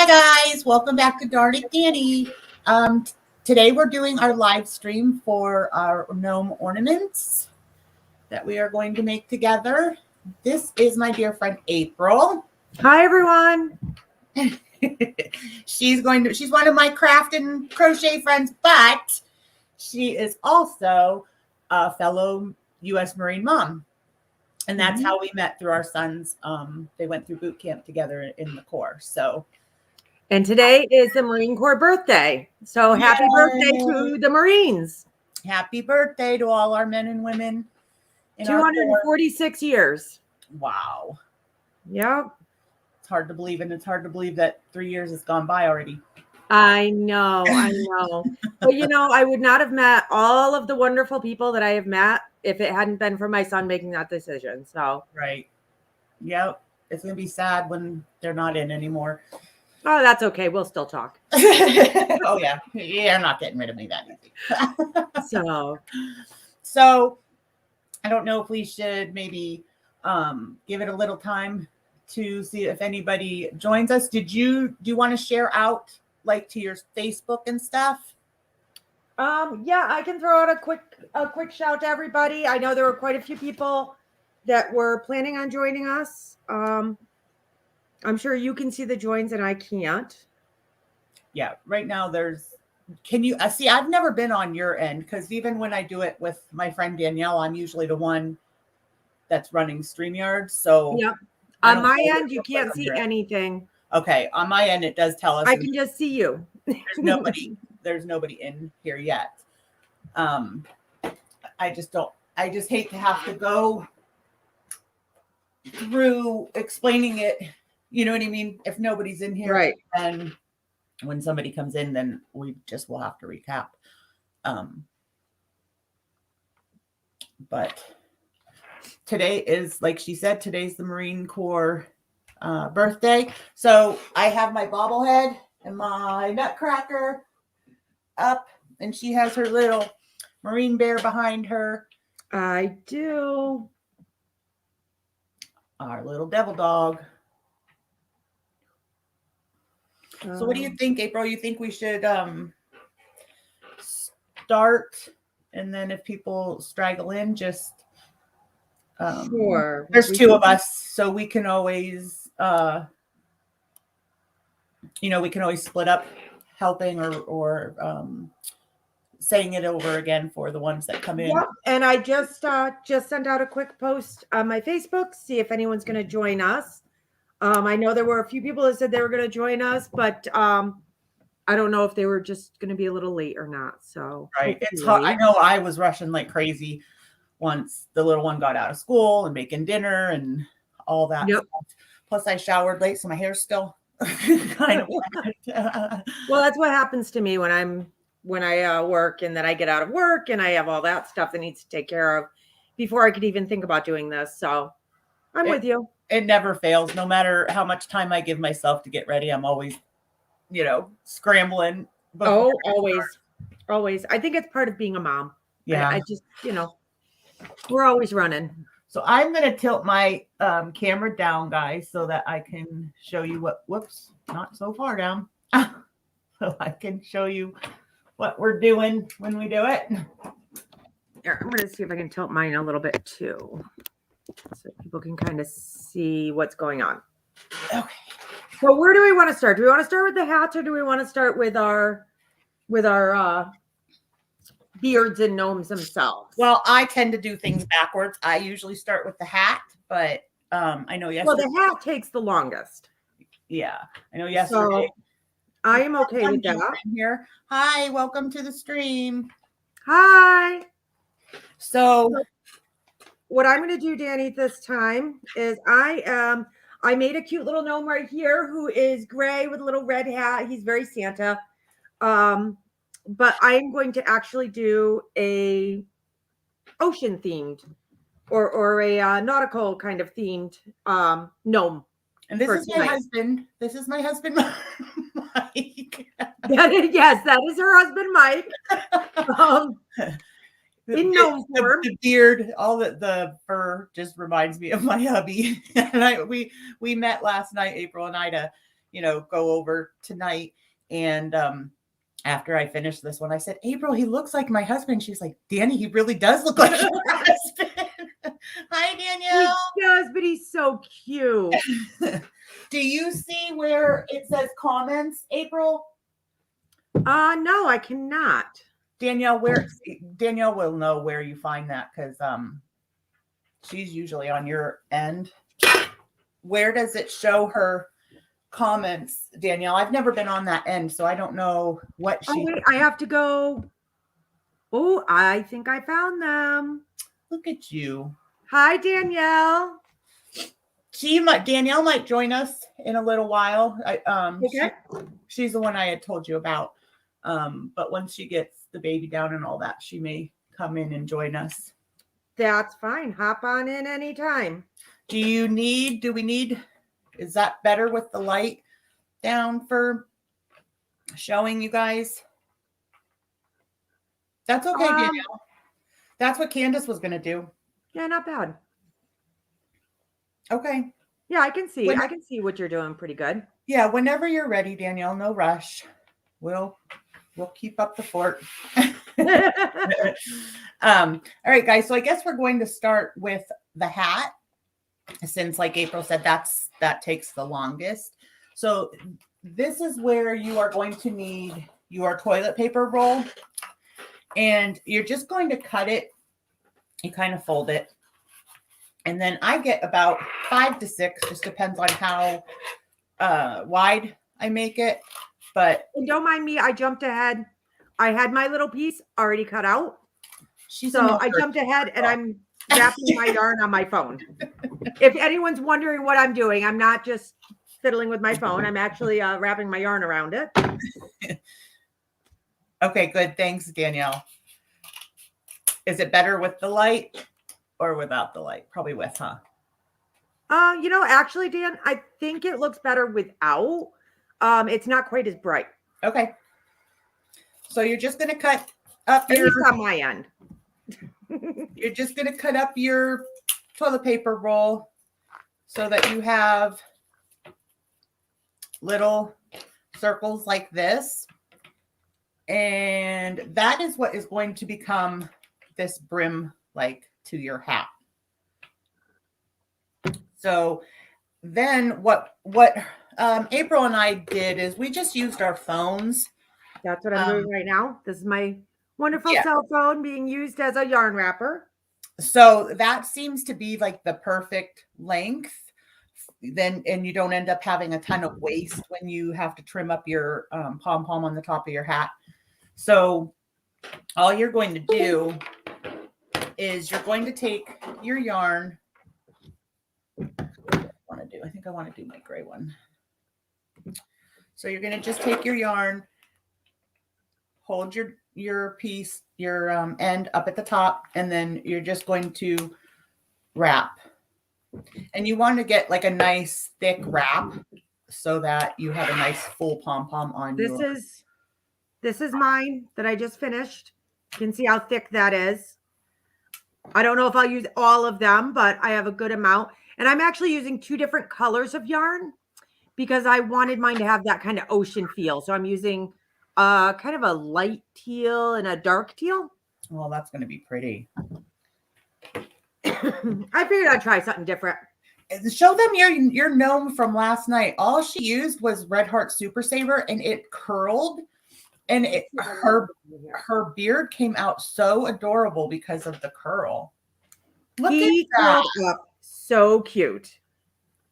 Hi guys, welcome back to Darn It Danny. Today we're doing our live stream for our gnome ornaments that we are going to make together. This is my dear friend April. Hi everyone. She's one of my craft and crochet friends, but she is also a fellow U.S. Marine mom. And that's how we met through our sons. They went through boot camp together in the Corps. And today is the Marine Corps birthday. So happy birthday to the Marines. Happy birthday to all our men and women. 246 years. Wow. Yep. It's hard to believe. And it's hard to believe that 3 years has gone by already. I know. But I would not have met all of the wonderful people that I have met if it hadn't been for my son making that decision. So right. Yep. It's gonna be sad when they're not in anymore. Oh, that's okay. We'll still talk. Oh yeah. You're not getting rid of me that easy. So I don't know if we should maybe give it a little time to see if anybody joins us. Do you want to share out like to your Facebook and stuff? Yeah, I can throw out a quick shout to everybody. I know there were quite a few people that were planning on joining us. I'm sure you can see the joins and I can't. Yeah, right now can you see, I've never been on your end because even when I do it with my friend Danielle, I'm usually the one that's running StreamYard. So yeah, on my end, you can't see anything. Okay, on my end, it does tell us. I can just see you. There's nobody in here yet. I just hate to have to go through explaining it. You know what I mean? If nobody's in here, right? And when somebody comes in, then we just will have to recap. But today is, like she said, today's the Marine Corps birthday. So I have my bobblehead and my nutcracker up, and she has her little marine bear behind her. I do. Our little devil dog. So what do you think, April? You think we should start, and then if people straggle in, just sure. There's two of us, so we can always we can always split up helping or saying it over again for the ones that come in. Yep. And I just sent out a quick post on my Facebook, see if anyone's going to join us. I know there were a few people that said they were going to join us, but I don't know if they were just going to be a little late or not. So right, it's hard. I know I was rushing like crazy once the little one got out of school and making dinner and all that stuff. Plus I showered late, so my hair's still kind of wet. Well, that's what happens to me when I work, and then I get out of work and I have all that stuff that needs to take care of before I could even think about doing this. So I'm with you. It never fails. No matter how much time I give myself to get ready, I'm always, scrambling. Oh, always. I think it's part of being a mom. Yeah. I just, we're always running. So I'm going to tilt my camera down, guys, so that I can show you not so far down. So I can show you what we're doing when we do it. Here, I'm going to see if I can tilt mine a little bit too, so people can kind of see what's going on. Okay. So where do we want to start? Do we want to start with the hats, or do we want to start with our beards and gnomes themselves? Well, I tend to do things backwards. I usually start with the hat, but I know yesterday. Well, the hat takes the longest. Yeah, I know yesterday. So I am okay with that. Here. Hi, welcome to the stream. Hi. So what I'm going to do, Danny, this time is I made a cute little gnome right here who is gray with a little red hat. He's very Santa. But I am going to actually do a ocean themed or a nautical kind of themed gnome. And this is my husband. This is my husband, Mike. Yes, that is her husband, Mike. In gnome form. The beard, all the fur just reminds me of my hubby. And we met last night, April and I, to go over tonight. And after I finished this one, I said, April, he looks like my husband. She's like, Danny, he really does look like your husband. Hi, Danielle. He does, but he's so cute. Do you see where it says comments, April? No, I cannot. Danielle will know where you find that, because she's usually on your end. Where does it show her comments, Danielle? I've never been on that end, so I don't know what she. Oh wait, I have to go. Oh, I think I found them. Look at you. Hi, Danielle. Danielle might join us in a little while. Okay. She's the one I had told you about. But once she gets the baby down and all that, she may come in and join us. That's fine. Hop on in anytime. Do we need, is that better with the light down for showing you guys? That's okay, Danielle. That's what Candace was going to do. Yeah, not bad. Okay. Yeah, I can see. I can see what you're doing pretty good. Yeah, whenever you're ready, Danielle, no rush. We'll keep up the fort. All right, guys. So I guess we're going to start with the hat, since, like April said, that takes the longest. So this is where you are going to need your toilet paper roll, and you're just going to cut it. You kind of fold it, and then I get about 5 to 6, just depends on how wide I make it. But and don't mind me, I jumped ahead. I had my little piece already cut out. So I jumped ahead and I'm wrapping my yarn on my phone. If anyone's wondering what I'm doing, I'm not just fiddling with my phone. I'm actually wrapping my yarn around it. Okay, good. Thanks, Danielle. Is it better with the light or without the light? Probably with, huh? Actually, Dan, I think it looks better without. It's not quite as bright. Okay. So you're just going to cut up at least on my end. You're just going to cut up your toilet paper roll so that you have little circles like this. And that is what is going to become this brim like to your hat. So then what April and I did is we just used our phones. That's what I'm doing right now. This is my wonderful cell phone being used as a yarn wrapper. So that seems to be like the perfect length. Then, and you don't end up having a ton of waste when you have to trim up your pom-pom on the top of your hat. So all you're going to do is you're going to take your yarn. I think I want to do my gray one. So you're going to just take your yarn, hold your piece, your end up at the top, and then you're just going to wrap. And you want to get like a nice thick wrap so that you have a nice full pom-pom on. This is mine that I just finished. You can see how thick that is. I don't know if I'll use all of them, but I have a good amount. And I'm actually using 2 different colors of yarn because I wanted mine to have that kind of ocean feel. So I'm using kind of a light teal and a dark teal. Well, that's going to be pretty. I figured I'd try something different. Show them your gnome from last night. All she used was Red Heart Super Saver, and it curled. And her beard came out so adorable because of the curl. Look at that. Up so cute.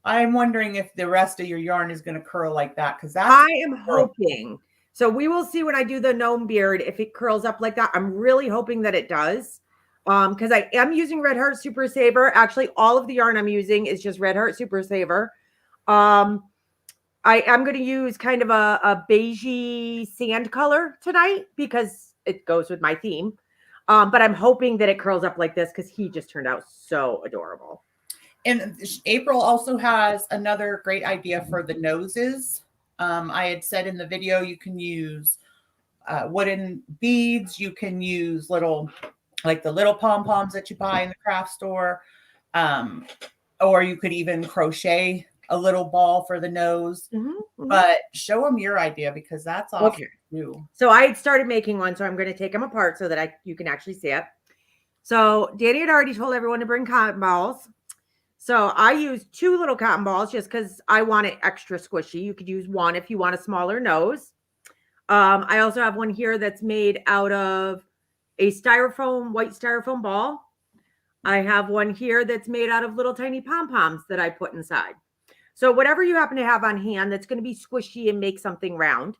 I'm wondering if the rest of your yarn is going to curl like that, because I am hoping. So we will see when I do the gnome beard if it curls up like that. I'm really hoping that it does. Because I am using Red Heart Super Saver. Actually, all of the yarn I'm using is just Red Heart Super Saver. I am going to use kind of a beigey sand color tonight because it goes with my theme. But I'm hoping that it curls up like this because he just turned out so adorable. And April also has another great idea for the noses. I had said in the video, you can use wooden beads. You can use like the little pom-poms that you buy in the craft store. Or you could even crochet a little ball for the nose. But show them your idea because that's awesome too. So I had started making one, so I'm going to take them apart so that you can actually see it. So Danny had already told everyone to bring cotton balls. So I used 2 little cotton balls just because I want it extra squishy. You could use 1 if you want a smaller nose. I also have one here that's made out of a white styrofoam ball. I have one here that's made out of little tiny pom-poms that I put inside. So whatever you happen to have on hand that's going to be squishy and make something round.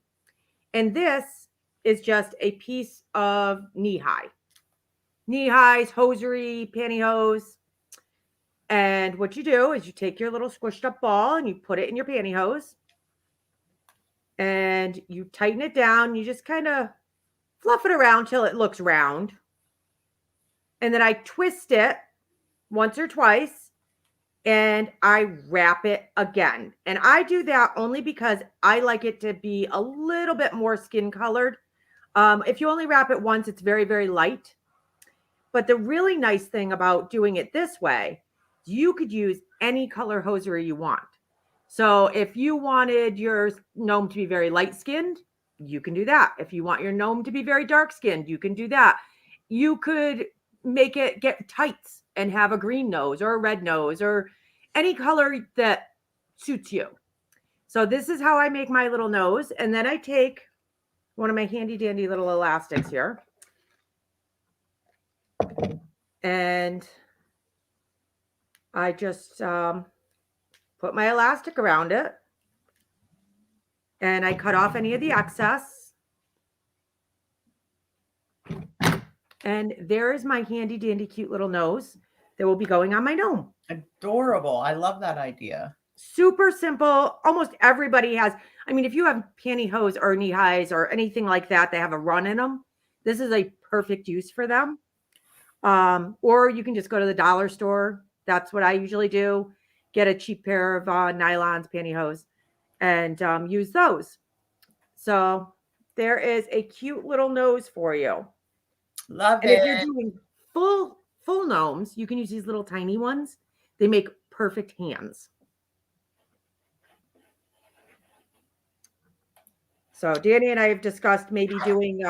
And this is just a piece of knee-high. Knee-highs, hosiery, pantyhose. And what you do is you take your little squished up ball and you put it in your pantyhose. And you tighten it down. You just kind of fluff it around till it looks round. And then I twist it once or twice and I wrap it again. And I do that only because I like it to be a little bit more skin colored. If you only wrap it once, it's very, very light. But the really nice thing about doing it this way, you could use any color hosiery you want. So if you wanted your gnome to be very light skinned, you can do that. If you want your gnome to be very dark skinned, you can do that. You could make it get tights and have a green nose or a red nose or any color that suits you. So this is how I make my little nose. And then I take one of my handy dandy little elastics here. And I just put my elastic around it. And I cut off any of the excess. And there is my handy dandy cute little nose that will be going on my gnome. Adorable. I love that idea. Super simple. Almost everybody has. I mean, if you have pantyhose or knee highs or anything like that, they have a run in them. This is a perfect use for them. Or you can just go to the dollar store. That's what I usually do. Get a cheap pair of nylons, pantyhose, and use those. So there is a cute little nose for you. Love and it. If you're doing full gnomes, you can use these little tiny ones. They make perfect hands. So Danny and I have discussed maybe doing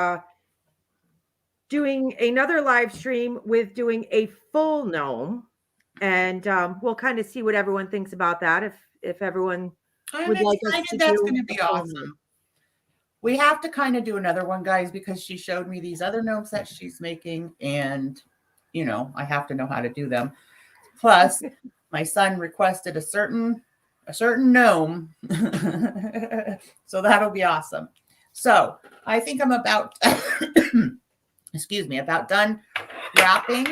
another live stream with doing a full gnome, and we'll kind of see what everyone thinks about that. If everyone would like us to that's do, going to be awesome. We have to kind of do another one, guys, because she showed me these other gnomes that she's making, and you know I have to know how to do them. Plus, my son requested a certain gnome, so that'll be awesome. So I think I'm about about done wrapping.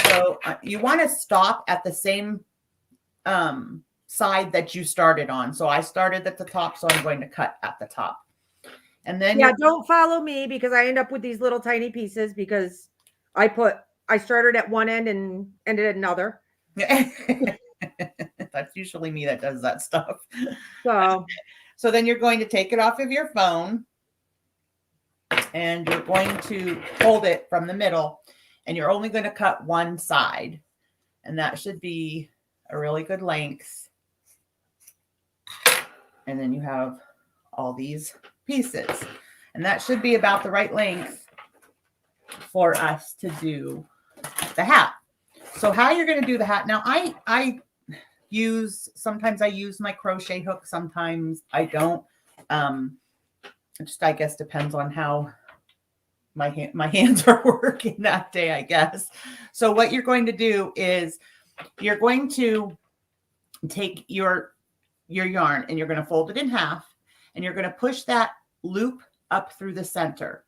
So you want to stop at the same side that you started on. So I started at the top, so I'm going to cut at the top. And then don't follow me because I end up with these little tiny pieces because I started at one end and ended at another. That's usually me that does that stuff. So then you're going to take it off of your phone and you're going to hold it from the middle and you're only going to cut one side. And that should be a really good length. And then you have all these pieces. And that should be about the right length for us to do the hat. So how you're going to do the hat. Now sometimes I use my crochet hook. Sometimes I don't. It just, I guess, depends on how my hands are working that day, I guess. So what you're going to do is you're going to take your yarn and you're going to fold it in half and you're going to push that loop up through the center.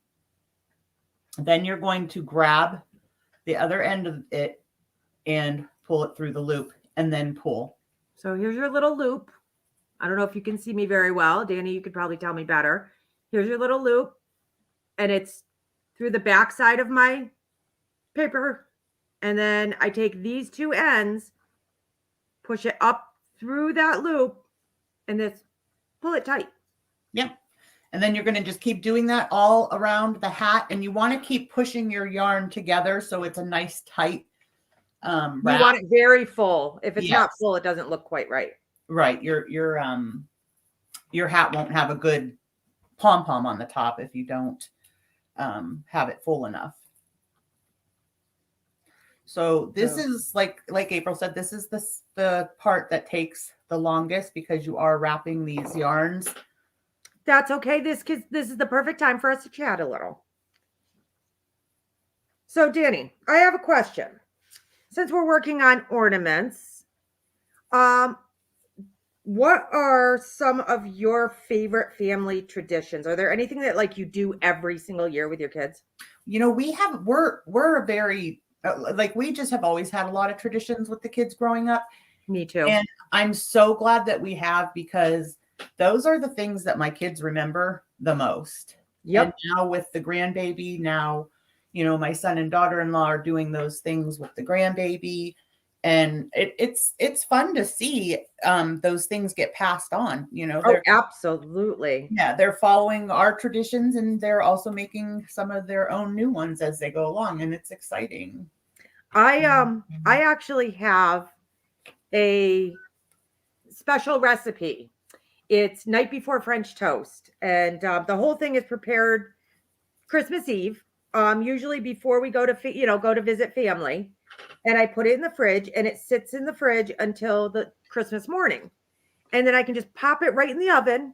Then you're going to grab the other end of it and pull it through the loop and then pull. So here's your little loop. I don't know if you can see me very well. Danny, you could probably tell me better. Here's your little loop and it's through the back side of my paper. And then I take these two ends, push it up through that loop and then pull it tight. Yep. And then you're going to just keep doing that all around the hat. And you want to keep pushing your yarn together so it's a nice tight wrap. You want it very full. If it's not full, it doesn't look quite right. Right. Your hat won't have a good pom-pom on the top if you don't have it full enough. So this is like April said, this is the part that takes the longest because you are wrapping these yarns. That's okay. This is the perfect time for us to chat a little. So Danny, I have a question. Since we're working on ornaments, what are some of your favorite family traditions? Are there anything that like you do every single year with your kids? You know, we're a very like we just have always had a lot of traditions with the kids growing up. Me too. And I'm so glad that we have, because those are the things that my kids remember the most. Yep. And now with the grandbaby, now, you know, my son and daughter-in-law are doing those things with the grandbaby. And it's fun to see those things get passed on, you know. Oh, absolutely. Yeah, they're following our traditions and they're also making some of their own new ones as they go along, and it's exciting. I actually have a special recipe. It's night before French toast, and the whole thing is prepared Christmas Eve, usually before we go to visit family. And I put it in the fridge, and it sits in the fridge until the Christmas morning, and then I can just pop it right in the oven,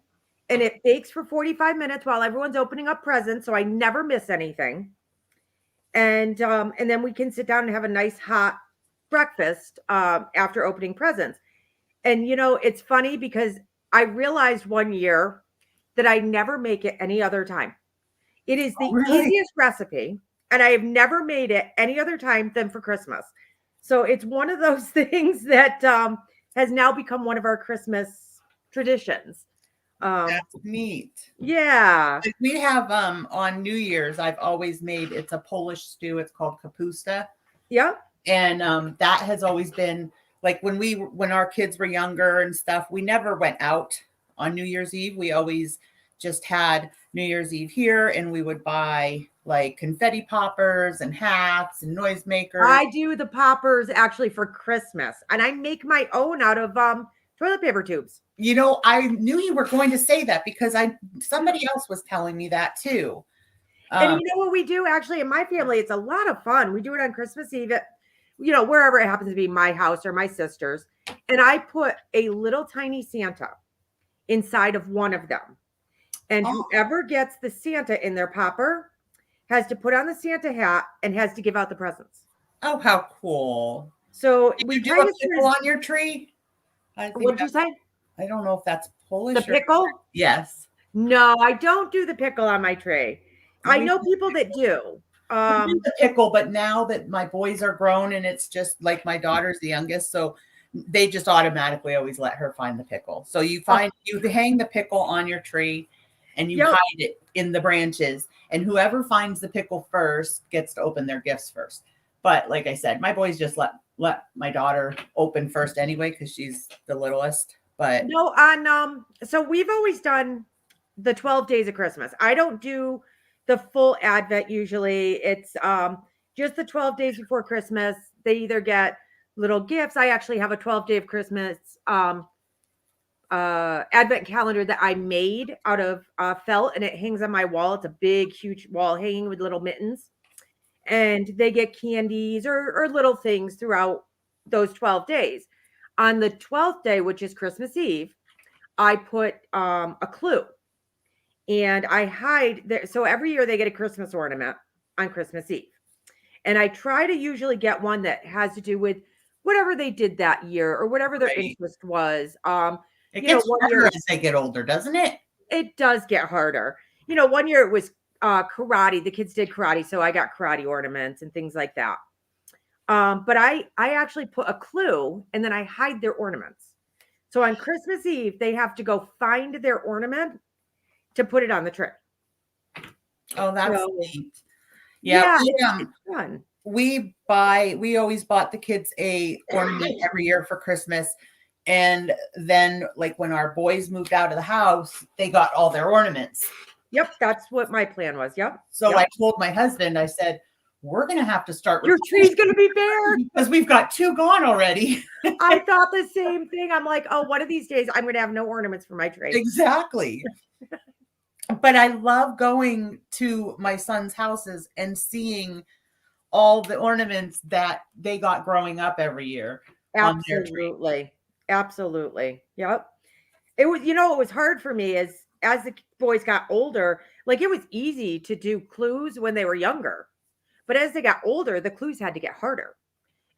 and it bakes for 45 minutes while everyone's opening up presents, so I never miss anything. And then we can sit down and have a nice hot breakfast after opening presents. And you know, it's funny because I realized one year that I never make it any other time. It is the Really? easiest recipe, and I have never made it any other time than for Christmas. So it's one of those things that has now become one of our Christmas traditions. That's neat. Yeah. Like we have on New Year's, I've always made, it's a Polish stew. It's called kapusta. Yeah. And that has always been like when our kids were younger and stuff, we never went out on New Year's Eve. We always just had New Year's Eve here, and we would buy like confetti poppers and hats and noisemakers. I do the poppers actually for Christmas, and I make my own out of toilet paper tubes. You know, I knew you were going to say that because somebody else was telling me that too. And you know what we do actually in my family? It's a lot of fun. We do it on Christmas Eve at, you know, wherever it happens to be, my house or my sister's. And I put a little tiny Santa inside of one of them. And whoever gets the Santa in their popper has to put on the Santa hat and has to give out the presents. Oh, how cool. So Did we you do kind a of pickle on your tree? What'd you say? I don't know if that's Polish. The pickle? Yes. No, I don't do the pickle on my tree. I know people that do. The pickle, but now that my boys are grown and it's just like my daughter's the youngest, so they just automatically always let her find the pickle. So you hang the pickle on your tree and you hide it in the branches, and whoever finds the pickle first gets to open their gifts first. But like I said, my boys just let my daughter open first anyway because she's the littlest. But no, so we've always done the 12 days of Christmas. I don't do the full Advent usually. It's just the 12 days before Christmas. They either get little gifts. I actually have a 12-day of Christmas Advent calendar that I made out of felt, and it hangs on my wall. It's a big, huge wall hanging with little mittens. And they get candies or little things throughout those 12 days. On the 12th day, which is Christmas Eve, I put a clue. And I hide there. So every year they get a Christmas ornament on Christmas Eve. And I try to usually get one that has to do with whatever they did that year or whatever their interest was. It gets harder as they get older, doesn't it? It does get harder. You know, one year it was karate. The kids did karate. So I got karate ornaments and things like that. But I actually put a clue and then I hide their ornaments. So on Christmas Eve, they have to go find their ornament to put it on the tree. Oh, that's neat. Yeah, it's fun. We always bought the kids a ornament every year for Christmas. And then like when our boys moved out of the house, they got all their ornaments. Yep, that's what my plan was. Yep. So I told my husband, I said, we're going to have to start Your tree's going to be bare because we've got 2 gone already. I thought the same thing. I'm like, oh, one of these days I'm going to have no ornaments for my tree. Exactly. But I love going to my son's houses and seeing all the ornaments that they got growing up every year on their tree. Absolutely. Absolutely. Yep. It was, it was hard for me as the boys got older. Like, it was easy to do clues when they were younger. But as they got older, the clues had to get harder.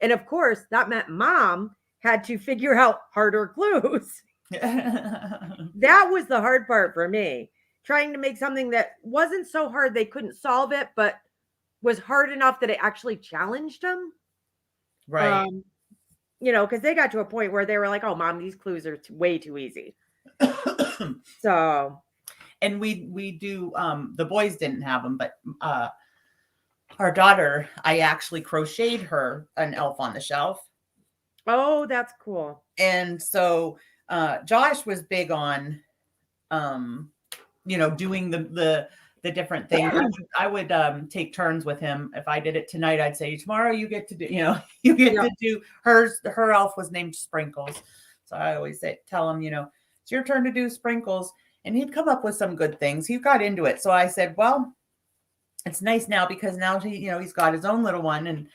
And of course, that meant mom had to figure out harder clues. That was the hard part for me. Trying to make something that wasn't so hard they couldn't solve it, but was hard enough that it actually challenged them. Right. Because they got to a point where they were like, oh, mom, these clues are way too easy. So. And we do, the boys didn't have them, but our daughter, I actually crocheted her an elf on the shelf. Oh, that's cool. And so Josh was big on, doing the different things. I would take turns with him. If I did it tonight, I'd say, tomorrow you get to do, you get to do hers. Her elf was named Sprinkles. So I always tell him, it's your turn to do Sprinkles. And he'd come up with some good things. He got into it. So I said, well, it's nice now because now he's got his own little one, and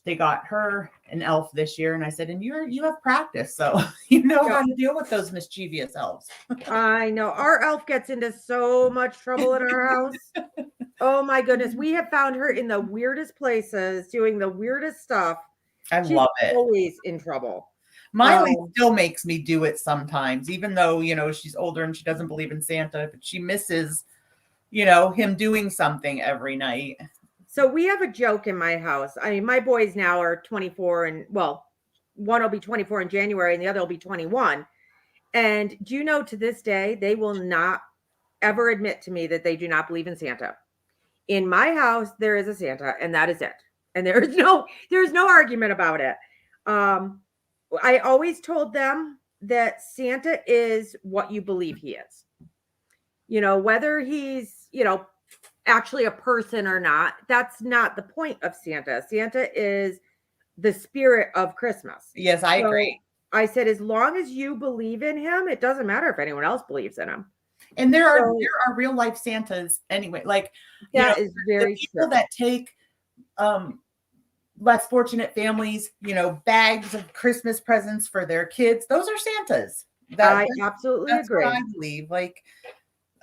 they got her an elf this year. And I said, and you have practice, so you know how to deal with those mischievous elves. I know our elf gets into so much trouble in our house. Oh my goodness. We have found her in the weirdest places doing the weirdest stuff. She's love it. Always in trouble. Miley still makes me do it sometimes, even though, she's older and she doesn't believe in Santa, but she misses, him doing something every night. So we have a joke in my house. I mean, my boys now are 24 and, well, one will be 24 in January and the other will be 21. And do you know, to this day, they will not ever admit to me that they do not believe in Santa. In my house, there is a Santa, and that is it. And there's no argument about it. I always told them that Santa is what you believe he is. Whether he's, actually a person or not, that's not the point of Santa. Santa is the spirit of Christmas. Yes, I agree. I said, as long as you believe in him, it doesn't matter if anyone else believes in him. And there are real life Santas anyway. Like, that is very people that take less fortunate families, bags of Christmas presents for their kids. Those are Santas. I absolutely agree. What I believe. Like,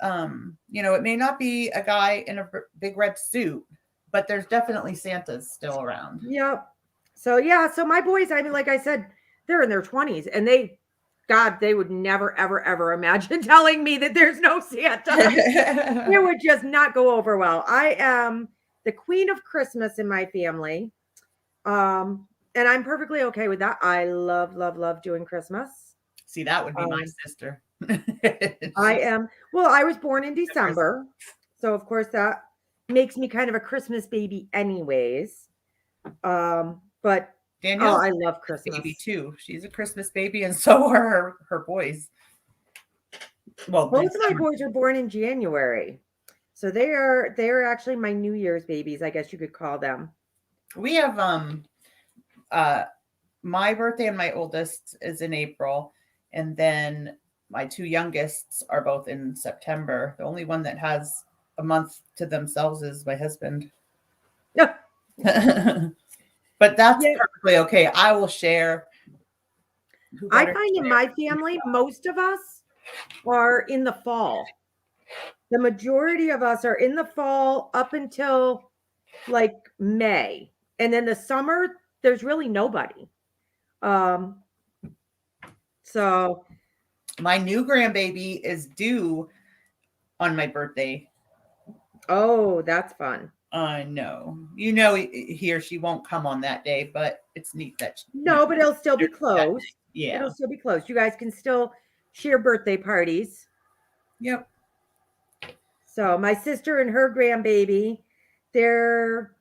it may not be a guy in a big red suit, but there's definitely Santas still around. Yep. So my boys, I mean, like I said, they're in their 20s, and they would never, ever, ever imagine telling me that there's no Santa. It would just not go over well. I am the queen of Christmas in my family. And I'm perfectly okay with that. I love, love, love doing Christmas. See, that would be my sister. I am. Well, I was born in December. So of course that makes me kind of a Christmas baby anyways. But Danielle, I love Christmas baby too. She's a Christmas baby, and so are her boys. Well, both of my boys are born in January. So they're actually my New Year's babies, I guess you could call them. We have my birthday and my oldest is in April, and then my 2 youngest are both in September. The only one that has a month to themselves is my husband. Yeah. But that's perfectly okay. I will share. I find in my family, most of us are in the fall. The majority of us are in the fall up until like May. And then the summer, there's really nobody. So my new grandbaby is due on my birthday. Oh, that's fun. I know. He or she won't come on that day, but it's neat that. No, but it'll still be close. Yeah. It'll still be close. You guys can still share birthday parties. Yep. So my sister and her grandbaby, they're,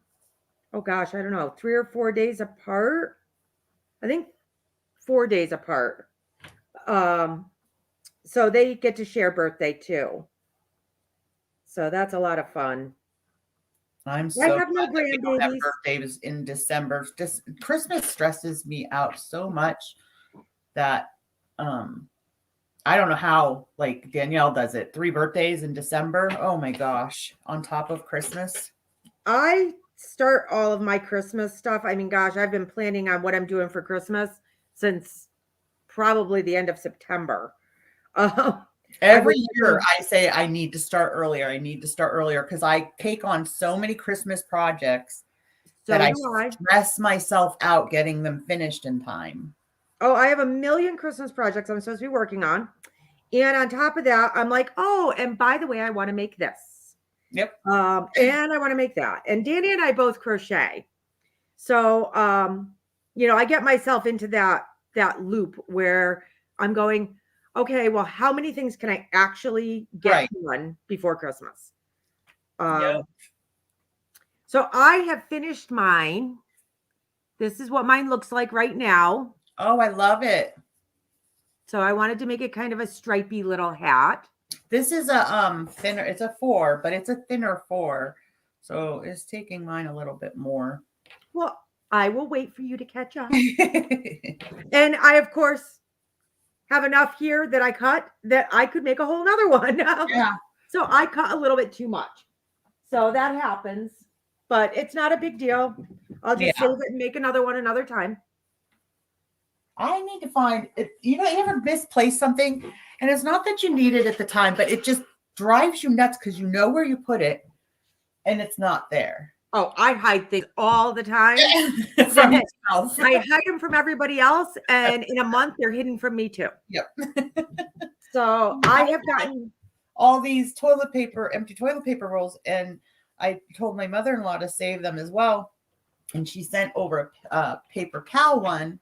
oh gosh, I don't know, 3 or 4 days apart. I think 4 days apart. So they get to share birthday too. So that's a lot of fun. I'm I so have no glad that we don't have grandbabies. birthdays in December. Just Christmas stresses me out so much that I don't know how like Danielle does it. 3 birthdays in December. Oh my gosh, on top of Christmas. I start all of my Christmas stuff. I mean, gosh, I've been planning on what I'm doing for Christmas since probably the end of September. I've Every been year thinking, I say I need to start earlier. I need to start earlier because I take on so many Christmas projects that so I do I. stress myself out getting them finished in time. Oh, I have a million Christmas projects I'm supposed to be working on. And on top of that, I'm like, oh, and by the way, I want to make this. Yep. And I want to make that. And Danny and I both crochet. So I get myself into that loop where I'm going, okay, well, how many things can I actually get Right. done before Christmas? Yep. So I have finished mine. This is what mine looks like right now. Oh, I love it. So I wanted to make it kind of a stripy little hat. This is a thinner, it's a 4, but it's a thinner 4. So it's taking mine a little bit more. Well, I will wait for you to catch up. And I, of course, have enough here that I cut that I could make a whole nother one. Yeah. So I cut a little bit too much. So that happens, but it's not a big deal. I'll just save it and make another one another time. I need to find it. You ever misplace something and it's not that you need it at the time, but it just drives you nuts because you know where you put it and it's not there. Oh, I hide things all the time. From yourself. I hide them from everybody else, and in a month they're hidden from me too. Yep. So I have gotten all these empty toilet paper rolls, and I told my mother-in-law to save them as well. And she sent over a paper towel one,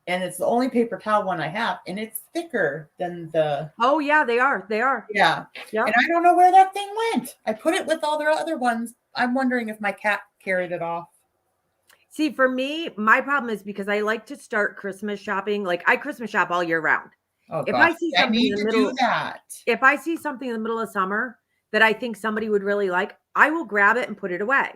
and it's the only paper towel one I have, and it's thicker than the. Oh yeah, they are. They are. Yeah. Yep. And I don't know where that thing went. I put it with all their other ones. I'm wondering if my cat carried it off. See, for me, my problem is because I like to start Christmas shopping. Like I Christmas shop all year round. Oh, If gosh. I see I something need in the to middle, do that. if I see something in the middle of summer that I think somebody would really like, I will grab it and put it away.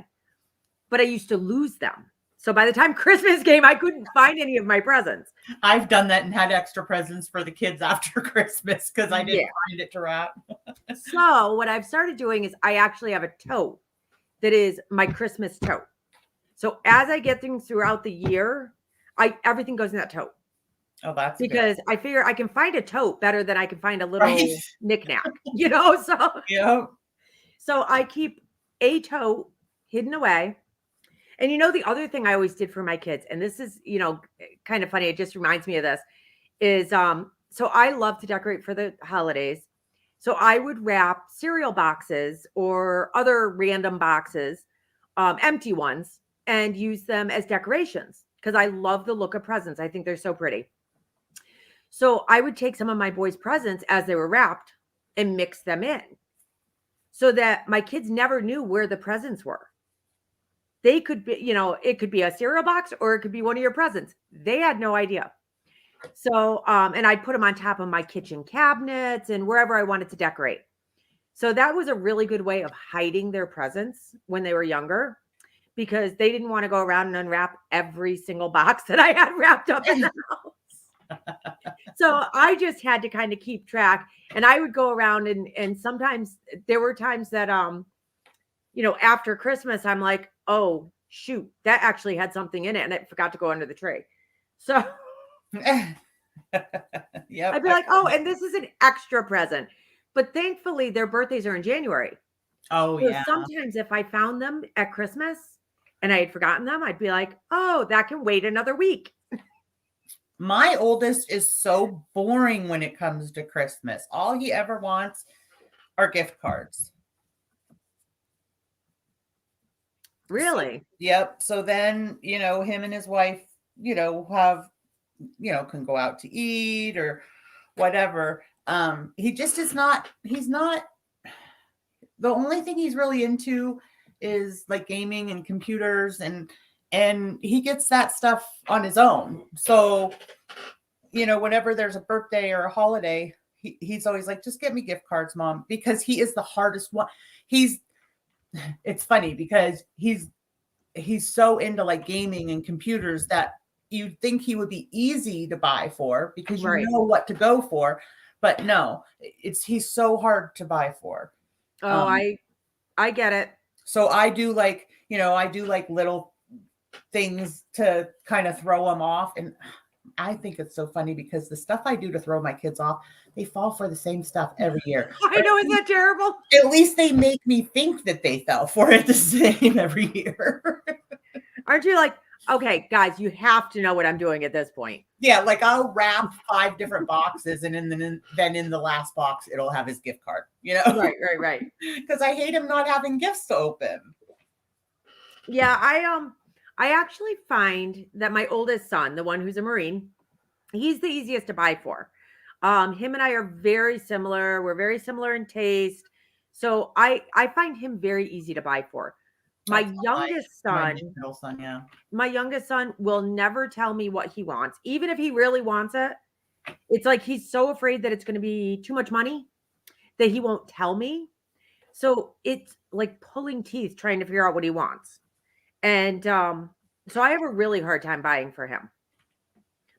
But I used to lose them. So by the time Christmas came, I couldn't find any of my presents. I've done that and had extra presents for the kids after Christmas because I didn't find it to wrap. So what I've started doing is I actually have a tote that is my Christmas tote. So as I get things throughout the year, everything goes in that tote. Oh, that's because good. I figure I can find a tote better than I can find a little knickknack, So Yep. So I keep a tote hidden away. And the other thing I always did for my kids, and this is, kind of funny, it just reminds me of this, is so I love to decorate for the holidays. So I would wrap cereal boxes or other random boxes, empty ones, and use them as decorations because I love the look of presents. I think they're so pretty. So I would take some of my boys' presents as they were wrapped and mix them in so that my kids never knew where the presents were. They could be, it could be a cereal box or it could be one of your presents. They had no idea. So, and I'd put them on top of my kitchen cabinets and wherever I wanted to decorate. So that was a really good way of hiding their presents when they were younger because they didn't want to go around and unwrap every single box that I had wrapped up in the house. So I just had to kind of keep track, and I would go around and sometimes there were times that after Christmas I'm like, oh shoot, that actually had something in it and it forgot to go under the tree. So Yep. I'd be like, oh, and this is an extra present. But thankfully their birthdays are in January. Oh, so yeah. Sometimes if I found them at Christmas and I had forgotten them, I'd be like, oh, that can wait another week. My oldest is so boring when it comes to Christmas. All he ever wants are gift cards. Really? So, yep. So then, him and his wife, have, can go out to eat or whatever. He just he's not, the only thing he's really into is like gaming and computers and he gets that stuff on his own. So, whenever there's a birthday or a holiday, he's always like, just get me gift cards, Mom, because he is the hardest one. He's it's funny because he's so into like gaming and computers that you'd think he would be easy to buy for because you Right. know what to go for. But no, he's so hard to buy for. Oh, I get it. So I do like, I do like little things to kind of throw them off. And I think it's so funny because the stuff I do to throw my kids off, they fall for the same stuff every year. I know, isn't that terrible? At least they make me think that they fell for it the same every year. Aren't you like, okay, guys, you have to know what I'm doing at this point. Yeah, like I'll wrap 5 different boxes, and then in the last box, it'll have his gift card, Right. Because I hate him not having gifts to open. Yeah, I actually find that my oldest son, the one who's a Marine, he's the easiest to buy for. Him and I are very similar. We're very similar in taste. So I find him very easy to buy for. My youngest son, middle son, yeah. My youngest son will never tell me what he wants. Even if he really wants it, it's like he's so afraid that it's going to be too much money that he won't tell me. So it's like pulling teeth trying to figure out what he wants. And so I have a really hard time buying for him.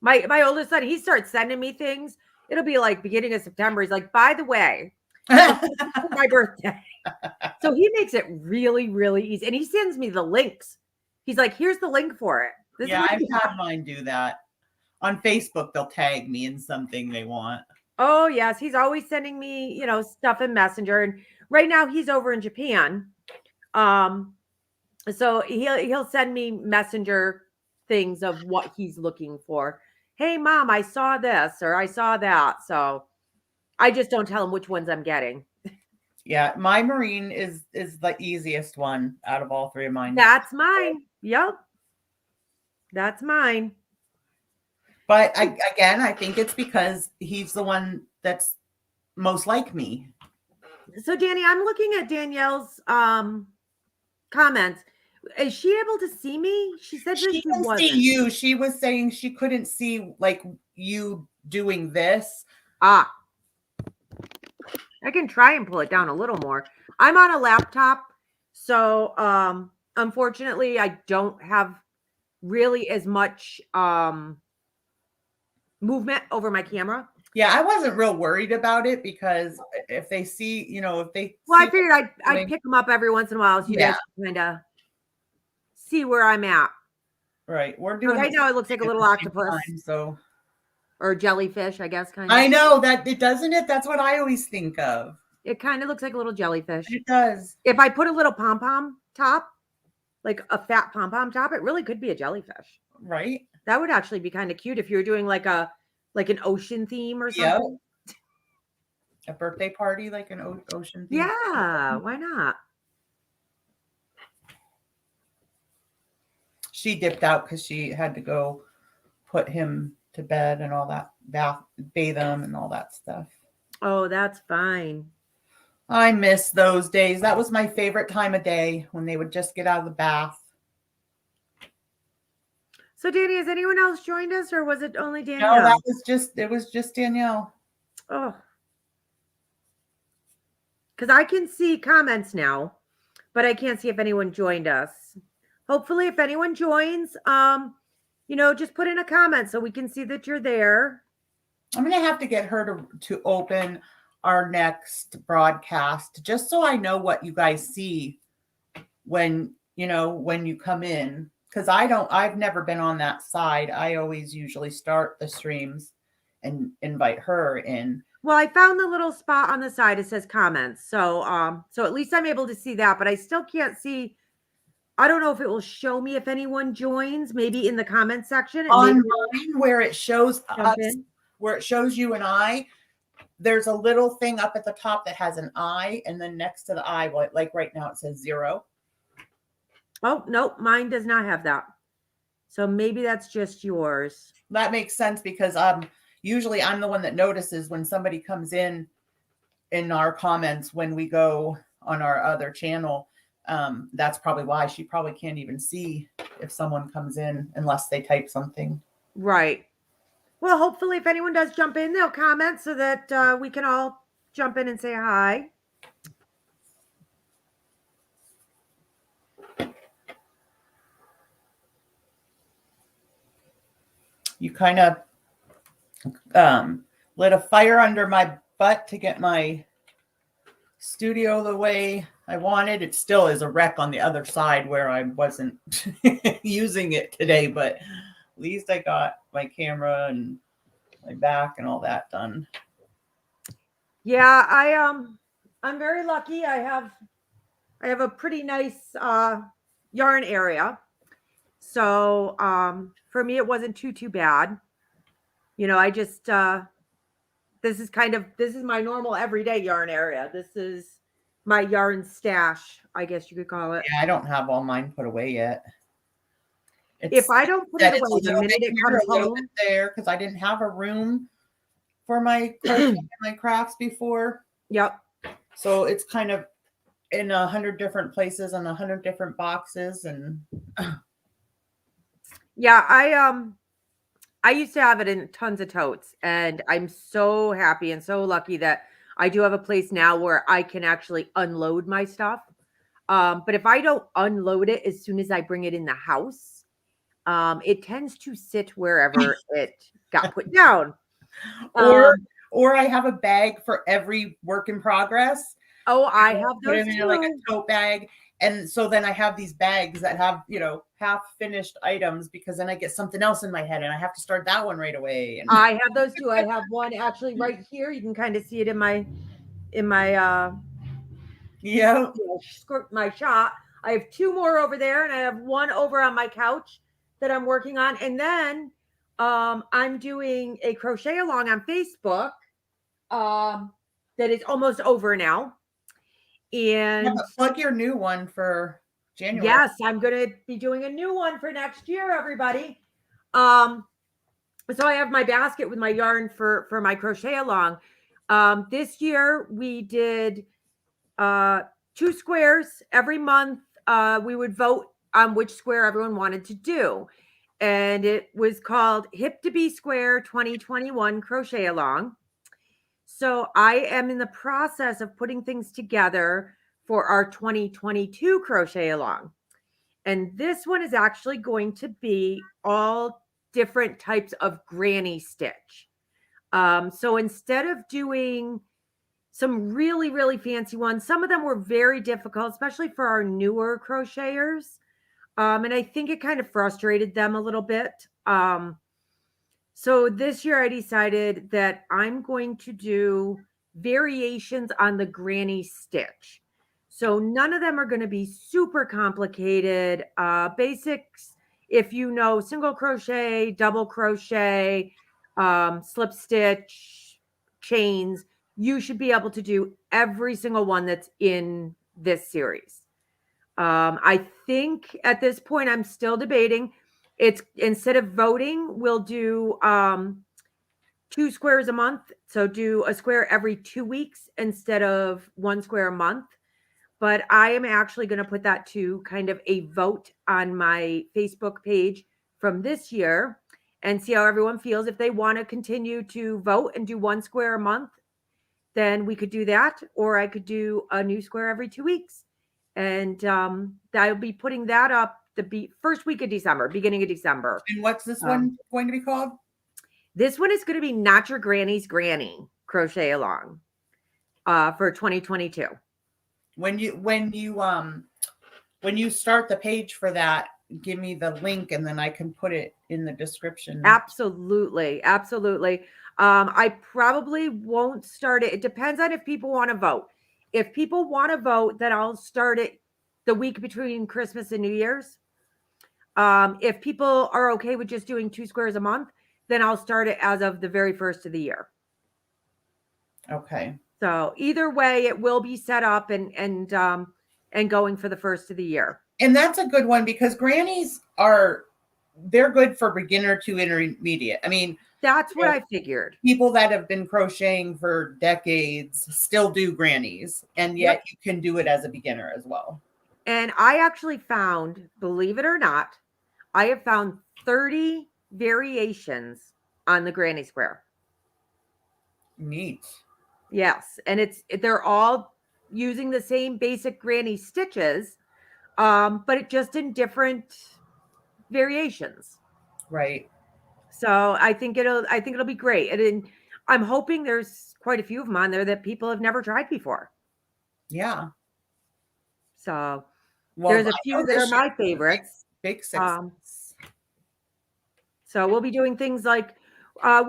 My oldest son, he starts sending me things. It'll be like beginning of September. He's like, by the way, for my birthday. So he makes it really, really easy. And he sends me the links. He's like, here's the link for it. I've had mine do that. On Facebook, they'll tag me in something they want. Oh, yes. He's always sending me, stuff in Messenger. And right now he's over in Japan. So he'll send me Messenger things of what he's looking for. Hey, Mom, I saw this or I saw that. So I just don't tell him which ones I'm getting. Yeah, my Marine is the easiest one out of all 3 of mine. That's mine. Yep. That's mine. But I think it's because he's the one that's most like me. So Danny, I'm looking at Danielle's comments. Is she able to see me? She said she can see you. She was saying she couldn't see like you doing this. I can try and pull it down a little more. I'm on a laptop, so unfortunately I don't have really as much movement over my camera. Yeah, I wasn't real worried about it because if they see, I figured I'd pick them up every once in a while so you guys can kind of see where I'm at. Right. We're doing right now it looks like a little octopus. So or jellyfish, I guess, kind of. I know that it doesn't it. That's what I always think of. It kind of looks like a little jellyfish. It does. If I put a little pom-pom top, like a fat pom-pom top, it really could be a jellyfish. Right. That would actually be kind of cute if you were doing like an ocean theme or something. Yep. A birthday party, like an ocean theme. Yeah, why not? She dipped out because she had to go put him to bed and all that, bathe him and all that stuff. Oh, that's fine. I miss those days. That was my favorite time of day when they would just get out of the bath. So, Danny, has anyone else joined us, or was it only Danielle? No, it was just Danielle. Oh, because I can see comments now, but I can't see if anyone joined us. Hopefully, if anyone joins, just put in a comment so we can see that you're there. I'm going to have to get her to open our next broadcast just so I know what you guys see when you come in. Because I've never been on that side. I always usually start the streams and invite her in. Well, I found the little spot on the side. It says comments. So at least I'm able to see that, but I still can't see. I don't know if it will show me if anyone joins, maybe in the comment section. On mine, where it shows us, where it shows you and I, there's a little thing up at the top that has an I, and then next to the I, like right now it says 0. Oh, nope, mine does not have that. So maybe that's just yours. That makes sense because usually I'm the one that notices when somebody comes in our comments when we go on our other channel. That's probably why she probably can't even see if someone comes in unless they type something. Right. Well, hopefully if anyone does jump in, they'll comment so that we can all jump in and say hi. you kind of lit a fire under my butt to get my studio the way I wanted. It still is a wreck on the other side where I wasn't using it today, but at least I got my camera and my back and all that done. Yeah, I'm very lucky. I have a pretty nice yarn area. So for me it wasn't too bad. You know, I just this is my normal everyday yarn area. This is my yarn stash, I guess you could call it. Yeah, I don't have all mine put away yet. If I don't put it away the minute it comes home there, because I didn't have a room for my crafts before. Yep. So it's kind of in 100 different places and 100 different boxes, and yeah, I used to have it in tons of totes, and I'm so happy and so lucky that I do have a place now where I can actually unload my stuff. But if I don't unload it as soon as I bring it in the house, it tends to sit wherever it got put down. Or I have a bag for every work in progress. Oh, I have those in too. Like a tote bag. And so then I have these bags that have, half finished items, because then I get something else in my head and I have to start that one right away. And I have those too. I have one actually right here. You can kind of see it in my my shot. I have two more over there, and I have one over on my couch that I'm working on. And then I'm doing a crochet along on Facebook that is almost over now. And plug your new one for January. Yes, I'm going to be doing a new one for next year, everybody. So I have my basket with my yarn for my crochet along. This year we did 2 squares every month. We would vote on which square everyone wanted to do. And it was called Hip to Be Square 2021 Crochet Along. So I am in the process of putting things together for our 2022 Crochet Along. And this one is actually going to be all different types of granny stitch. So instead of doing some really, really fancy ones, some of them were very difficult, especially for our newer crocheters. And I think it kind of frustrated them a little bit. So this year I decided that I'm going to do variations on the granny stitch. So none of them are going to be super complicated. Basics, if you know single crochet, double crochet, slip stitch, chains, you should be able to do every single one that's in this series. I think at this point I'm still debating. It's instead of voting, we'll do 2 squares a month. So do a square every 2 weeks instead of 1 square a month. But I am actually going to put that to kind of a vote on my Facebook page from this year and see how everyone feels. If they want to continue to vote and do 1 square a month, then we could do that. Or I could do a new square every 2 weeks. And I'll be putting that up the first week of December, beginning of December. And what's this one going to be called? This one is going to be Not Your Granny's Granny Crochet Along for 2022. When you start the page for that, give me the link and then I can put it in the description. Absolutely. I probably won't start it. It depends on if people want to vote. If people want to vote, then I'll start it the week between Christmas and New Year's. If people are okay with just doing 2 squares a month, then I'll start it as of the very first of the year. Okay. So either way, it will be set up and going for the first of the year. And that's a good one because grannies they're good for beginner to intermediate. I mean, that's what I figured. People that have been crocheting for decades still do grannies, and yet you can do it as a beginner as well. And I actually found, believe it or not, I have found 30 variations on the granny square. Neat. Yes, and they're all using the same basic granny stitches, but it just in different variations. Right. So I think it'll be great. And I'm hoping there's quite a few of them on there that people have never tried before. Yeah. So Well, there's a few that are my favorites. Big success. So we'll be doing things like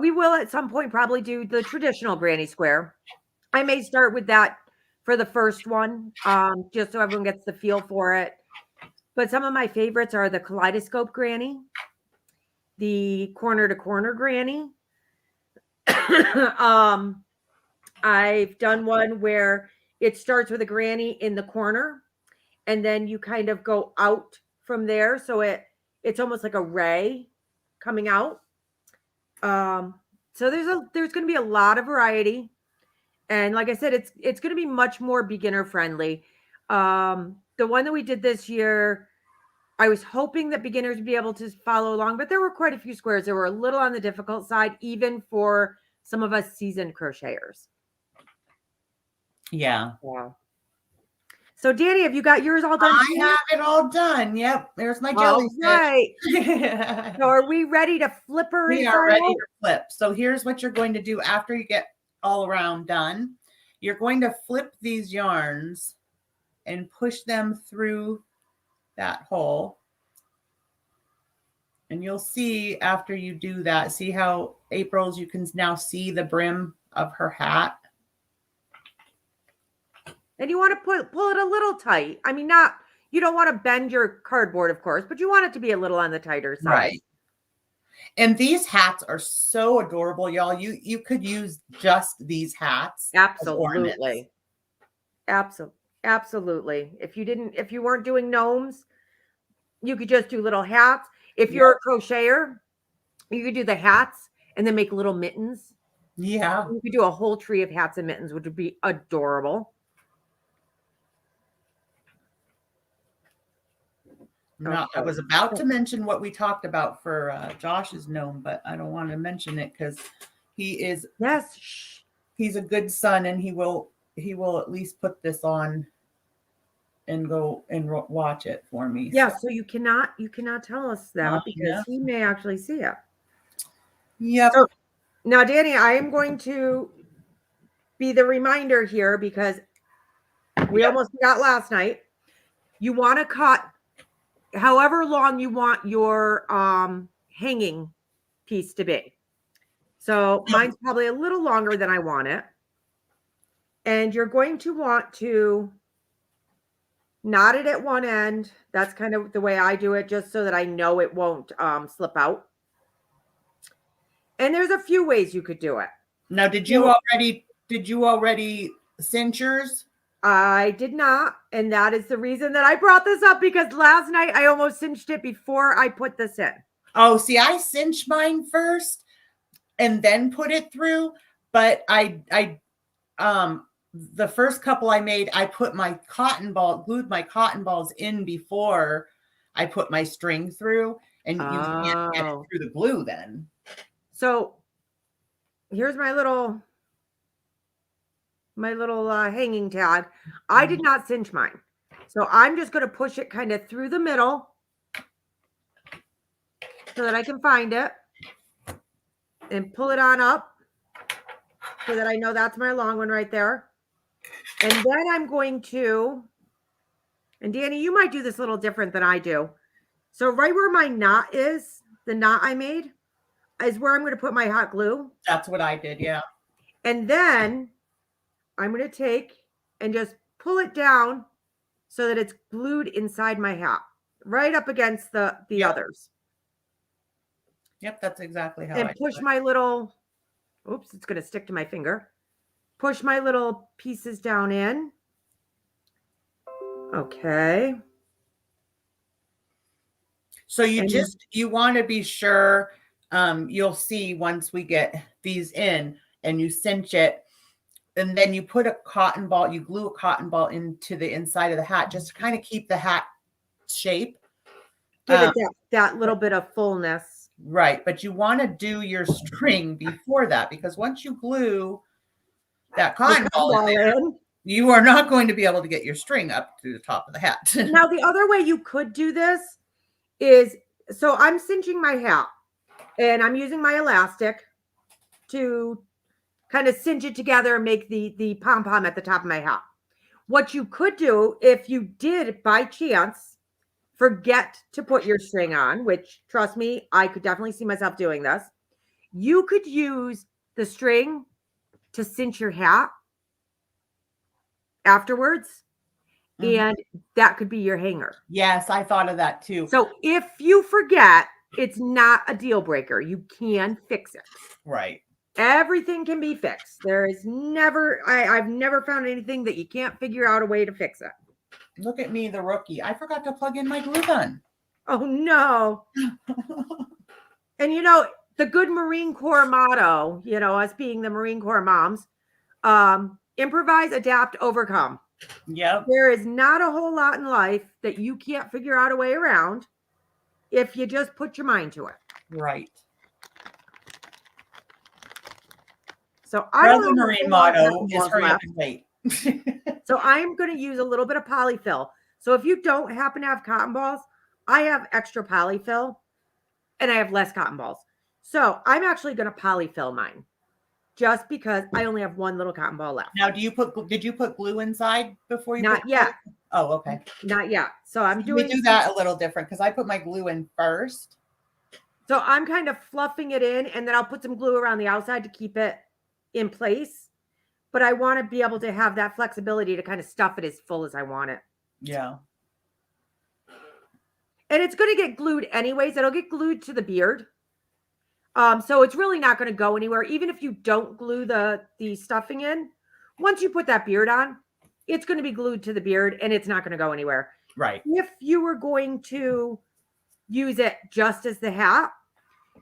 we will at some point probably do the traditional granny square. I may start with that for the first one, just so everyone gets the feel for it. But some of my favorites are the kaleidoscope granny, the corner to corner granny. I've done one where it starts with a granny in the corner, and then you kind of go out from there, so it's almost like a ray coming out. So there's going to be a lot of variety, and like I said, it's going to be much more beginner friendly. The one that we did this year, I was hoping that beginners would be able to follow along, but there were quite a few squares that were a little on the difficult side, even for some of us seasoned crocheters. Yeah. So, Danny, have you got yours all done? I have it all done. Yep. There's my jellyfish. Right. So, are we ready to flip her? We are ready to flip. So, here's what you're going to do after you get all around done. You're going to flip these yarns and push them through that hole. And you'll see after you do that, see how April's, you can now see the brim of her hat. And you want to pull it a little tight. I mean, you don't want to bend your cardboard, of course, but you want it to be a little on the tighter side. Right. And these hats are so adorable, y'all. You could use just these hats. Absolutely. Absolutely. If you weren't doing gnomes, you could just do little hats. If you're a crocheter, you could do the hats and then make little mittens. Yeah. You could do a whole tree of hats and mittens, which would be adorable. No, I was about to mention what we talked about for Josh's gnome, but I don't want to mention it because he's a good son, and he will at least put this on and go and watch it for me. Yeah, so you cannot tell us that because he may actually see it. Yep. So, now, Danny, I am going to be the reminder here because we almost forgot last night. You want to cut however long you want your hanging piece to be. So mine's probably a little longer than I want it. And you're going to want to knot it at one end. That's kind of the way I do it, just so that I know it won't slip out. And there's a few ways you could do it. Now, did you already cinch yours? I did not, and that is the reason that I brought this up, because last night I almost cinched it before I put this in. Oh, see, I cinched mine first and then put it through, but the first couple I made, I put my glued my cotton balls in before I put my string through, and you can't get it through the glue then. So here's my little hanging tag. I did not cinch mine. So I'm just going to push it kind of through the middle so that I can find it and pull it on up so that I know that's my long one right there. And then I'm going to, and Danny, you might do this a little different than I do. So right where my knot is, the knot I made, is where I'm going to put my hot glue. That's what I did, yeah. And then I'm going to take and just pull it down so that it's glued inside my hat, right up against the others. Yep, that's exactly how I push my little, oops, it's going to stick to my finger. Push my little pieces down in. Okay. So you want to be sure, you'll see once we get these in and you cinch it, and then you put a cotton ball, you glue a cotton ball into the inside of the hat just to kind of keep the hat shape. Give it that little bit of fullness. Right. But you want to do your string before that, because once you glue that cotton ball in, you are not going to be able to get your string up to the top of the hat. Now, the other way you could do this is, so I'm cinching my hat. And I'm using my elastic to kind of cinch it together and make the pom-pom at the top of my hat. What you could do if you did by chance forget to put your string on, which trust me, I could definitely see myself doing this. You could use the string to cinch your hat afterwards, and that could be your hanger. Yes, I thought of that too. So if you forget, it's not a deal breaker. You can fix it. Right. Everything can be fixed. There is never, I've never found anything that you can't figure out a way to fix it. Look at me, the rookie. I forgot to plug in my glue gun. Oh no. And you know, the good Marine Corps motto, you know, us being the Marine Corps moms, improvise, adapt, overcome. Yep. There is not a whole lot in life that you can't figure out a way around if you just put your mind to it. Right. So I don't know. The Marine motto is hurry up and wait. So I'm going to use a little bit of polyfill. So if you don't happen to have cotton balls, I have extra polyfill and I have less cotton balls. So I'm actually going to polyfill mine just because I only have one little cotton ball left. Now, did you put glue inside before you? Not yet. Oh, okay. Not yet. So I'm doing. We do that a little different because I put my glue in first. So I'm kind of fluffing it in and then I'll put some glue around the outside to keep it in place. But I want to be able to have that flexibility to kind of stuff it as full as I want it. Yeah. And it's going to get glued anyways. It'll get glued to the beard. So it's really not going to go anywhere. Even if you don't glue the stuffing in, once you put that beard on, it's going to be glued to the beard and it's not going to go anywhere. Right. If you were going to use it just as the hat,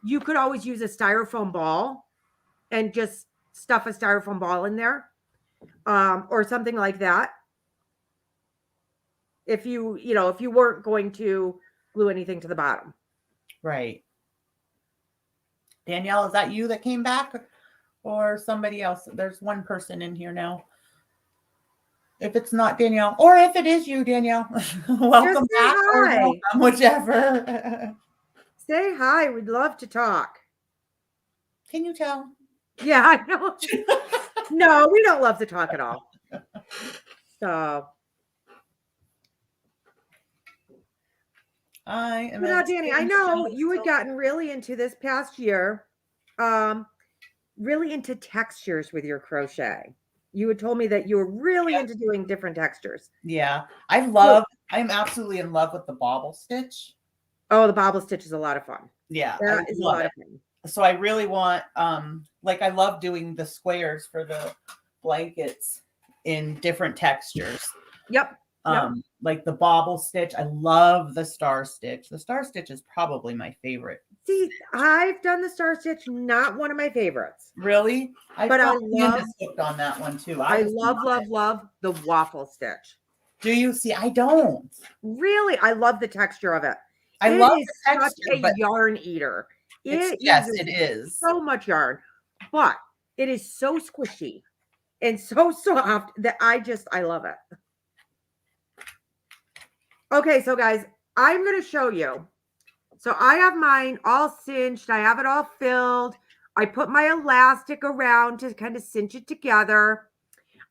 you could always use a styrofoam ball and just stuff a styrofoam ball in there, or something like that. If you weren't going to glue anything to the bottom. Right. Danielle, is that you that came back or somebody else? There's one person in here now. If it's not Danielle, or if it is you, Danielle, welcome back or welcome, whichever. Say hi. We'd love to talk. Can you tell? Yeah, I know. No, we don't love to talk at all. So. Now, Danny, I know you had gotten really into this past year, really into textures with your crochet. You had told me that you were really into doing different textures. Yeah, I'm absolutely in love with the Bobble Stitch. Oh, the Bobble Stitch is a lot of fun. Yeah, that is a lot of fun. So I really want, I love doing the squares for the blankets in different textures. Yep. Like the Bobble Stitch. I love the Star Stitch. The Star Stitch is probably my favorite. See, I've done the Star Stitch, not one of my favorites. Really? But I love hooked on that one too. I love the Waffle Stitch. Do you see? I don't. Really? I love the texture of it. I love the texture, such a yarn eater. Yes, it is. So much yarn, but it is so squishy and so soft that I love it. Okay, so guys, I'm going to show you. So I have mine all cinched. I have it all filled. I put my elastic around to kind of cinch it together.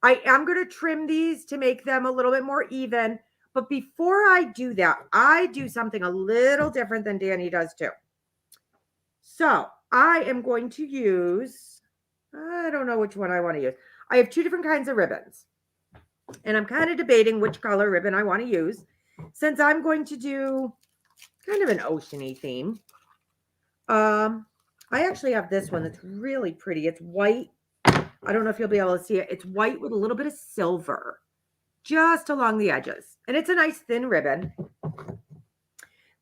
I am going to trim these to make them a little bit more even. But before I do that, I do something a little different than Danny does too. So I am going to use, I don't know which one I want to use. I have two different kinds of ribbons. And I'm kind of debating which color ribbon I want to use. Since I'm going to do kind of an oceany theme. I actually have this one that's really pretty. It's white. I don't know if you'll be able to see it. It's white with a little bit of silver just along the edges. And it's a nice thin ribbon.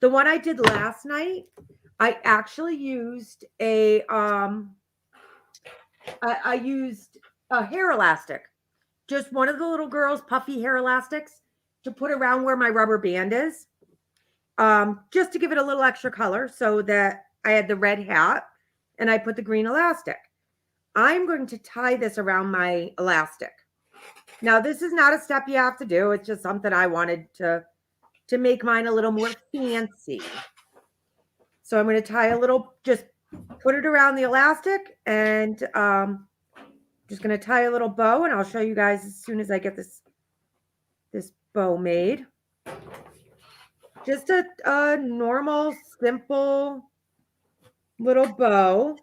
The one I did last night, I actually used I used a hair elastic. Just one of the little girls' puffy hair elastics to put around where my rubber band is. Just to give it a little extra color so that I had the red hat and I put the green elastic. I'm going to tie this around my elastic. Now, this is not a step you have to do. It's just something I wanted to make mine a little more fancy. So I'm going to tie a little, just put it around the elastic, and just going to tie a little bow, and I'll show you guys as soon as I get this bow made. Just a normal, simple little bow.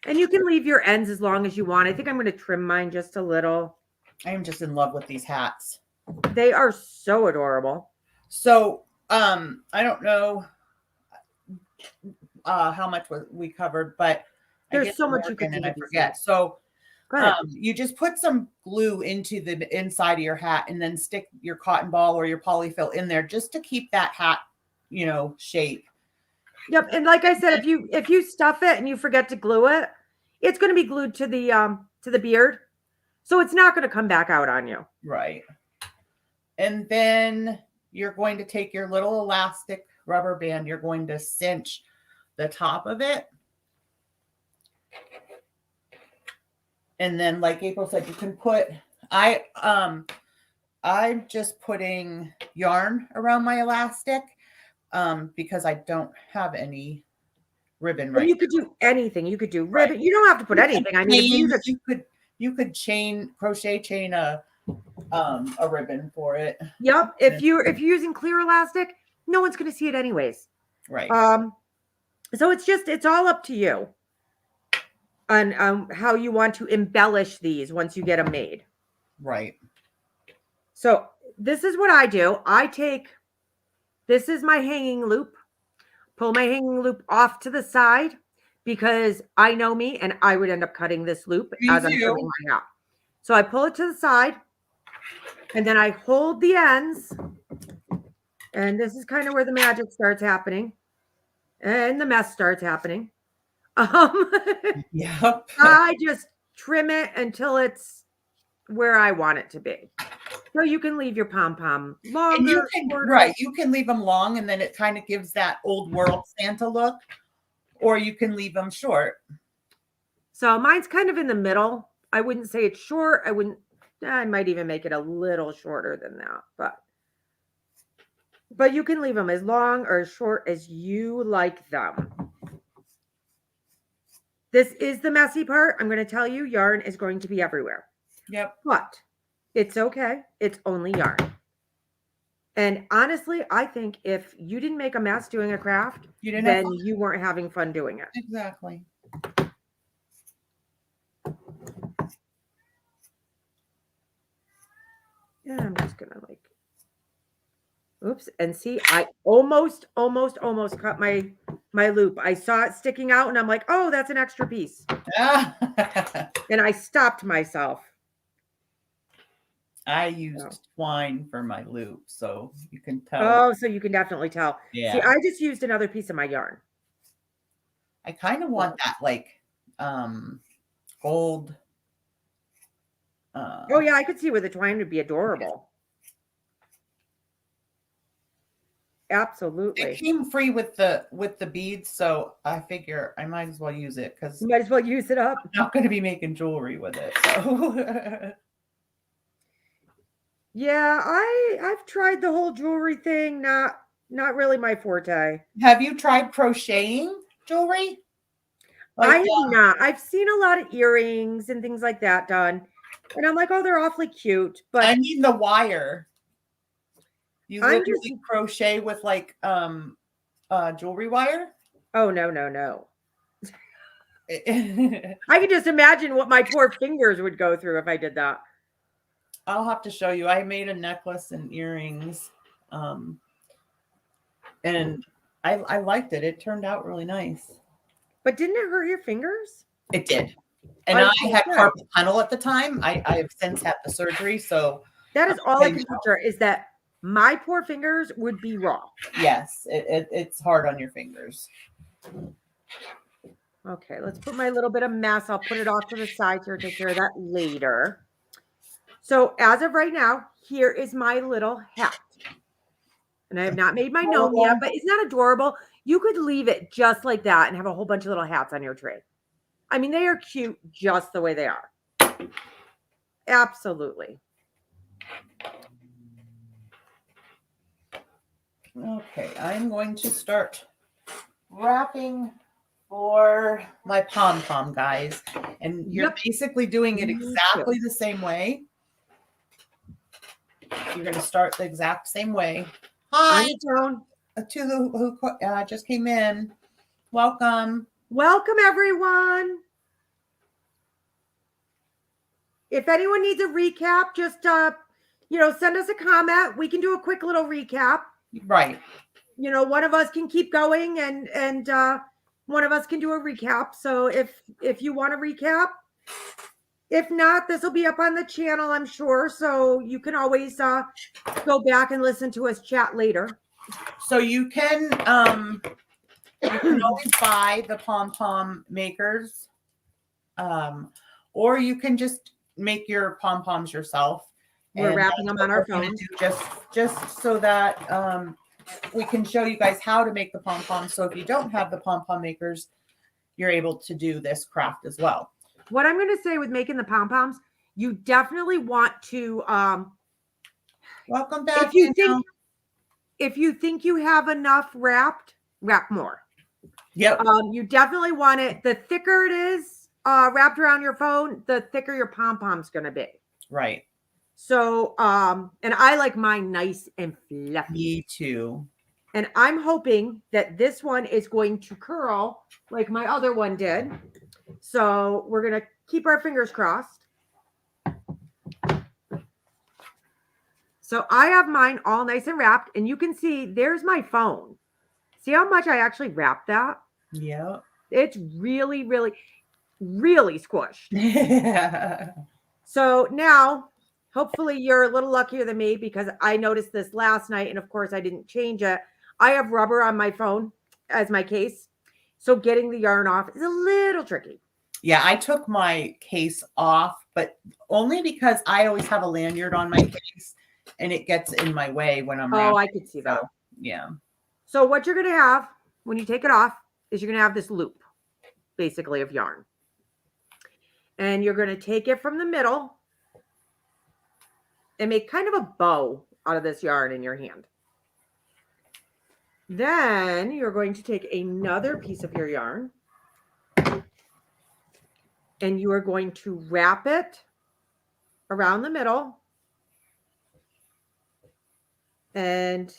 And you can leave your ends as long as you want. I think I'm going to trim mine just a little. I am just in love with these hats. They are so adorable. So, I don't know how much we covered, but there's so much you can do. And I forget. So, you just put some glue into the inside of your hat and then stick your cotton ball or your polyfill in there just to keep that hat, shape. Yep. And like I said, if you stuff it and you forget to glue it, it's going to be glued to the beard. So it's not going to come back out on you. Right. And then you're going to take your little elastic rubber band. You're going to cinch the top of it. And then, like April said, you can put, I'm just putting yarn around my elastic because I don't have any ribbon right now. You could do anything. You could do ribbon. Right. You don't have to put anything. I mean, you could crochet chain a ribbon for it. Yep. If you're using clear elastic, no one's going to see it anyways. Right. So it's all up to you on how you want to embellish these once you get them made. Right. So this is what I do. This is my hanging loop. Pull my hanging loop off to the side because I know me and I would end up cutting this loop as I'm trimming my hat. So I pull it to the side and then I hold the ends. And this is kind of where the magic starts happening and the mess starts happening. Yep. I just trim it until it's where I want it to be. So you can leave your pom-pom longer. You can leave them long and then it kind of gives that old world Santa look, or you can leave them short. So mine's kind of in the middle. I wouldn't say it's short. I might even make it a little shorter than that, but you can leave them as long or as short as you like them. This is the messy part. I'm going to tell you, yarn is going to be everywhere. Yep. But it's okay. It's only yarn. And honestly, I think if you didn't make a mess doing a craft, then you weren't having fun doing it. Exactly. Yeah, I'm just going to oops. And see, I almost cut my loop. I saw it sticking out and I'm like, oh, that's an extra piece. And I stopped myself. I used twine for my loop, so you can tell. Oh, so you can definitely tell. Yeah. See, I just used another piece of my yarn. I kind of want that gold. Oh yeah, I could see where the twine would be adorable. Absolutely. It came free with the beads, so I figure I might as well use it because you might as well use it up. I'm not going to be making jewelry with it. So yeah, I've tried the whole jewelry thing. Not really my forte. Have you tried crocheting jewelry? I have not. I've seen a lot of earrings and things like that done, and I'm like, oh, they're awfully cute. But I mean the wire. You literally crochet with jewelry wire? Oh, no. I can just imagine what my poor fingers would go through if I did that. I'll have to show you. I made a necklace and earrings. And I liked it. It turned out really nice. But didn't it hurt your fingers? It did. And I had carpal tunnel at the time. I have since had the surgery. So that is all I can picture is that my poor fingers would be raw. Yes, it's hard on your fingers. Okay, let's put my little bit of mess. I'll put it off to the side here. Take care of that later. So as of right now, here is my little hat. And I have not made my gnome yet, but isn't that adorable? You could leave it just like that and have a whole bunch of little hats on your tree. I mean, they are cute just the way they are. Absolutely. Okay, I'm going to start wrapping for my pom-pom, guys. And you're basically doing it exactly the same way. You're going to start the exact same way. Hi, to who just came in. Welcome. Welcome, everyone. If anyone needs a recap, just send us a comment. We can do a quick little recap. Right. One of us can keep going and one of us can do a recap. So if you want to recap, if not, this will be up on the channel, I'm sure. So you can always go back and listen to us chat later. So you can always buy the pom-pom makers, or you can just make your pom-poms yourself. We're wrapping them on our phones. Just so that we can show you guys how to make the pom-poms. So if you don't have the pom-pom makers, you're able to do this craft as well. What I'm going to say with making the pom-poms, you definitely want to welcome back. If you think you have enough wrapped, wrap more. Yep. You definitely want it. The thicker it is wrapped around your phone, the thicker your pom-pom's going to be. Right. So, and I like mine nice and fluffy. Me too. And I'm hoping that this one is going to curl like my other one did. So we're going to keep our fingers crossed. So I have mine all nice and wrapped, and you can see there's my phone. See how much I actually wrapped that? Yeah. It's really, really, really squished. So now, hopefully you're a little luckier than me because I noticed this last night, and of course I didn't change it. I have rubber on my phone as my case. So getting the yarn off is a little tricky. Yeah, I took my case off, but only because I always have a lanyard on my case and it gets in my way when I'm wrapping. Oh, I could see that. So, yeah. So what you're going to have when you take it off is you're going to have this loop, basically, of yarn. And you're going to take it from the middle and make kind of a bow out of this yarn in your hand. Then you're going to take another piece of your yarn and you are going to wrap it around the middle and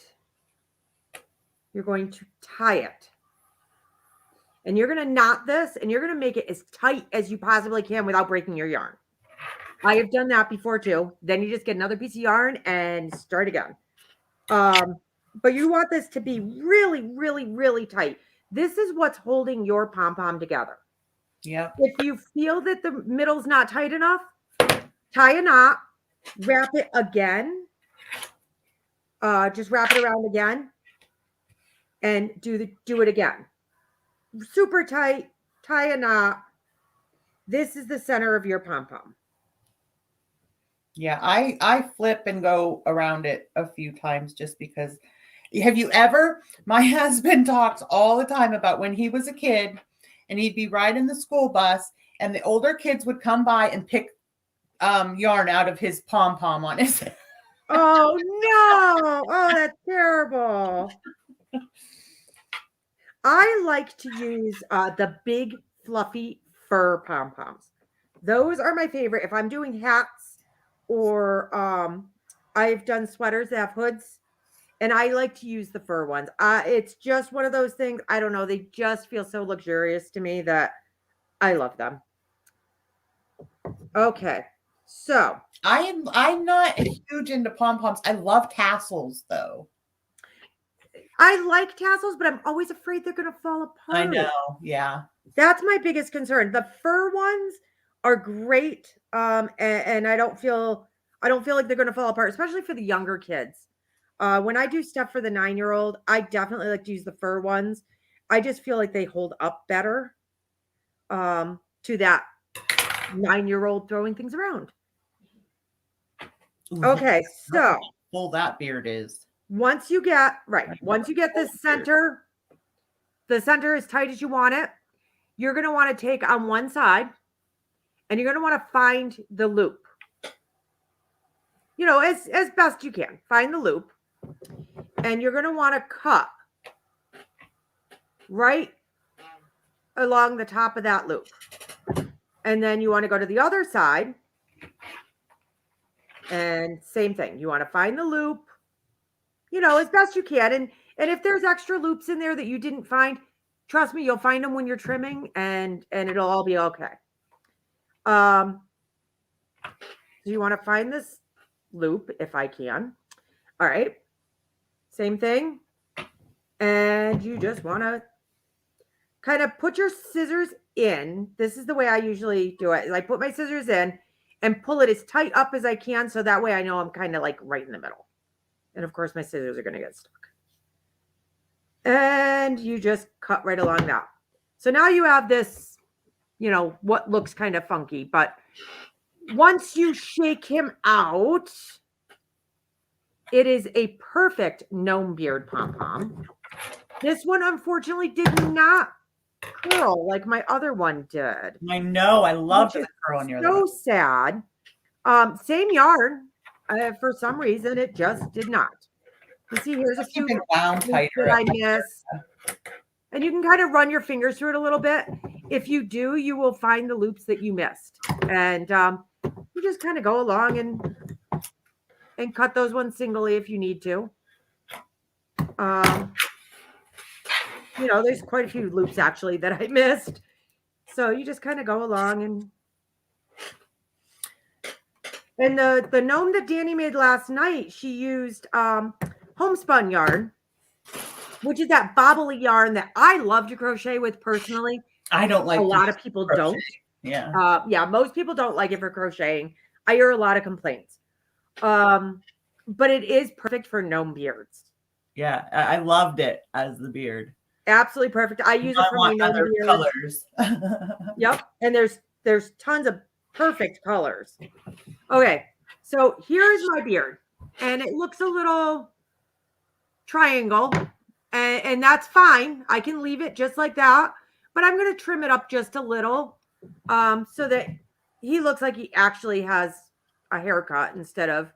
you're going to tie it. And you're going to knot this and you're going to make it as tight as you possibly can without breaking your yarn. I have done that before too. Then you just get another piece of yarn and start again. But you want this to be really, really, really tight. This is what's holding your pom-pom together. Yeah. If you feel that the middle's not tight enough, tie a knot, wrap it again. Just wrap it around again and do it again. Super tight, tie a knot. This is the center of your pom-pom. Yeah, I flip and go around it a few times just because. Have you ever? My husband talks all the time about when he was a kid and he'd be riding the school bus and the older kids would come by and pick yarn out of his pom-pom on his. Oh, no. Oh, that's terrible. I like to use the big, fluffy fur pom-poms. Those are my favorite. If I'm doing hats or I've done sweaters that have hoods, and I like to use the fur ones. It's just one of those things. I don't know. They just feel so luxurious to me that I love them. Okay. So I'm not huge into pom-poms. I love tassels though. I like tassels, but I'm always afraid they're going to fall apart. I know. Yeah. That's my biggest concern. The fur ones are great. And I don't feel like they're going to fall apart, especially for the younger kids. When I do stuff for the 9-year-old, I definitely like to use the fur ones. I just feel like they hold up better to that 9-year-old throwing things around. Ooh, okay, so how full that beard is. Once you get the center as tight as you want it, you're going to want to take on one side and you're going to want to find the loop. As best you can. Find the loop. And you're going to want to cut right along the top of that loop. And then you want to go to the other side. And same thing. You want to find the loop, as best you can. And if there's extra loops in there that you didn't find, trust me, you'll find them when you're trimming and it'll all be okay. So you want to find this loop if I can. All right. Same thing. And you just want to kind of put your scissors in. This is the way I usually do it. I put my scissors in and pull it as tight up as I can. So that way I know I'm kind of like right in the middle. And of course my scissors are going to get stuck. And you just cut right along that. So now you have this, what looks kind of funky. But once you shake him out, it is a perfect gnome beard pom-pom. This one, unfortunately, did not curl like my other one did. I know. I love the curl on your so sad. Same yarn. For some reason, it just did not. You see, here's a few that I missed. And you can kind of run your fingers through it a little bit. If you do, you will find the loops that you missed. And you just kind of go along and cut those ones singly if you need to. There's quite a few loops actually that I missed. So you just kind of go along and the gnome that Danny made last night, she used homespun yarn, which is that bobbly yarn that I love to crochet with personally. I don't like a lot of people crochet. Don't. Yeah. Most people don't like it for crocheting. I hear a lot of complaints. But it is perfect for gnome beards. Yeah, I loved it as the beard. Absolutely perfect. I use it for my gnome beard. Colors. Yep, and there's tons of perfect colors. Okay, so here's my beard, and it looks a little triangle, and that's fine. I can leave it just like that, but I'm going to trim it up just a little, so that he looks like he actually has a haircut instead of,